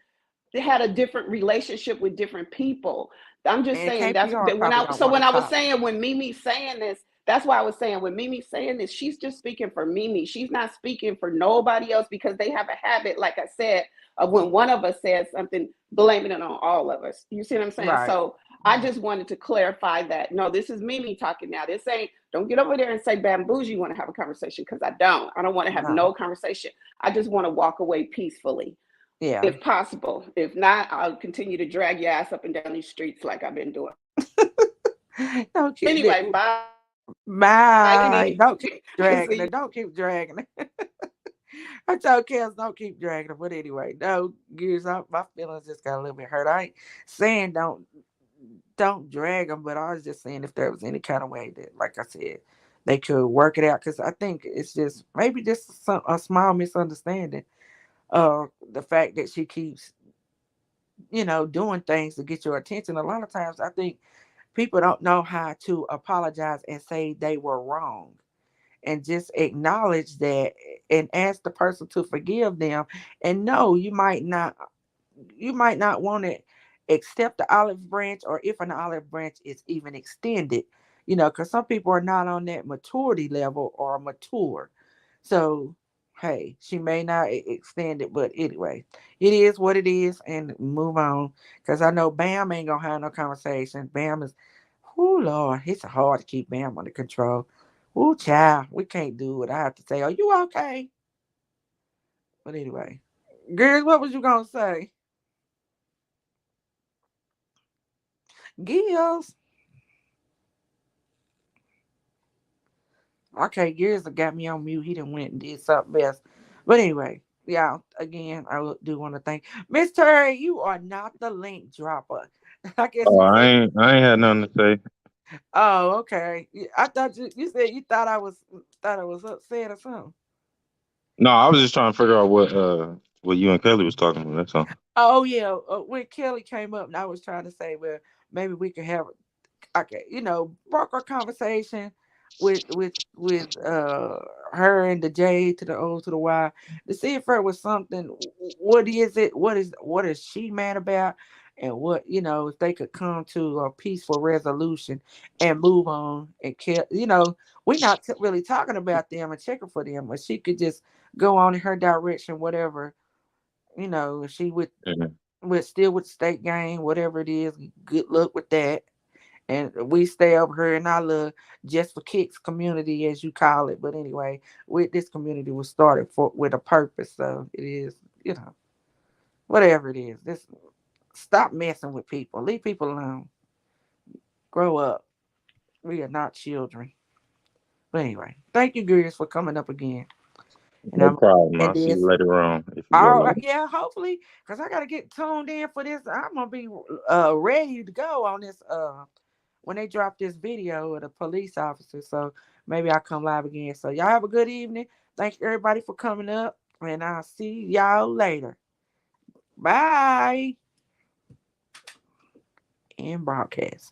they had a different relationship with different people. I'm just And saying that's KPR that when probably I don't so want to when I was talk. saying, when Mimi's saying this, that's why I was saying when Mimi's saying this, she's just speaking for Mimi. She's not speaking for nobody else, because they have a habit, like I said, of when one of us says something, blaming it on all of us. You see what I'm saying? Right. So I just wanted to clarify that. No, this is Mimi talking now. This ain't, don't get over there and say Bamboozle, you want to have a conversation, because I don't. I don't want to have No. no conversation. I just want to walk away peacefully, Yeah. if possible. If not, I'll continue to drag your ass up and down these streets like I've been doing. Don't keep Anyway, bye. Good my. evening. Don't keep See dragging you. it. Don't keep dragging it. I told Kels don't keep dragging it. But anyway, no, gears up. My feelings just got a little bit hurt. I ain't saying don't drag them, but I was just saying if there was any kind of way that, like I said, they could work it out. Because I think it's just maybe just a small misunderstanding. The fact that she keeps, doing things to get your attention. A lot of times, I think people don't know how to apologize and say they were wrong, and just acknowledge that and ask the person to forgive them. And no, you might not want to accept the olive branch, or if an olive branch is even extended, because some people are not on that maturity level or mature. So, hey, she may not extend it, but anyway, it is what it is, and move on. Because I know Bam ain't gonna have no conversation. Bam is, oh Lord, it's hard to keep Bam under control. Oh, child, we can't do what I have to say. Are you okay? But anyway, girls, what was you gonna say? Gills. Okay, Gears got me on mute. He done went and did something else. But anyway, yeah, again, do want to thank Miss Terry. You are not the link dropper. I guess Oh, you I said, ain't I ain't had nothing to say. oh, okay. I thought you said you thought I was upset or something. No, I was just trying to figure out what you and Kelly was talking about. That's all. Oh yeah, when Kelly came up, and I was trying to say, well, maybe we could have, okay, broke our conversation with her and the J to the O to the Y, to see if there was something. What is it? What is she mad about? And what, if they could come to a peaceful resolution and move on, and care, we're not really talking about them and checking for them, but she could just go on in her direction, whatever. If she Mhm. would still with state game, whatever it is, good luck with that. And we stay over here in our little just for kicks community, as you call it. But anyway, this community was started for with a purpose. So it is, whatever it is. Just stop messing with people. Leave people alone. Grow up. We are not children. But anyway, thank you, girls, for coming up again. And No I'm problem. and I'll see you this. later on if you go All right, later. yeah, hopefully, because I gotta get tuned in for this. I'm gonna be ready to go on this when they drop this video of the police officer. So maybe I'll come live again. So y'all have a good evening. Thank you everybody for coming up. And I'll see y'all later. Bye. And broadcast.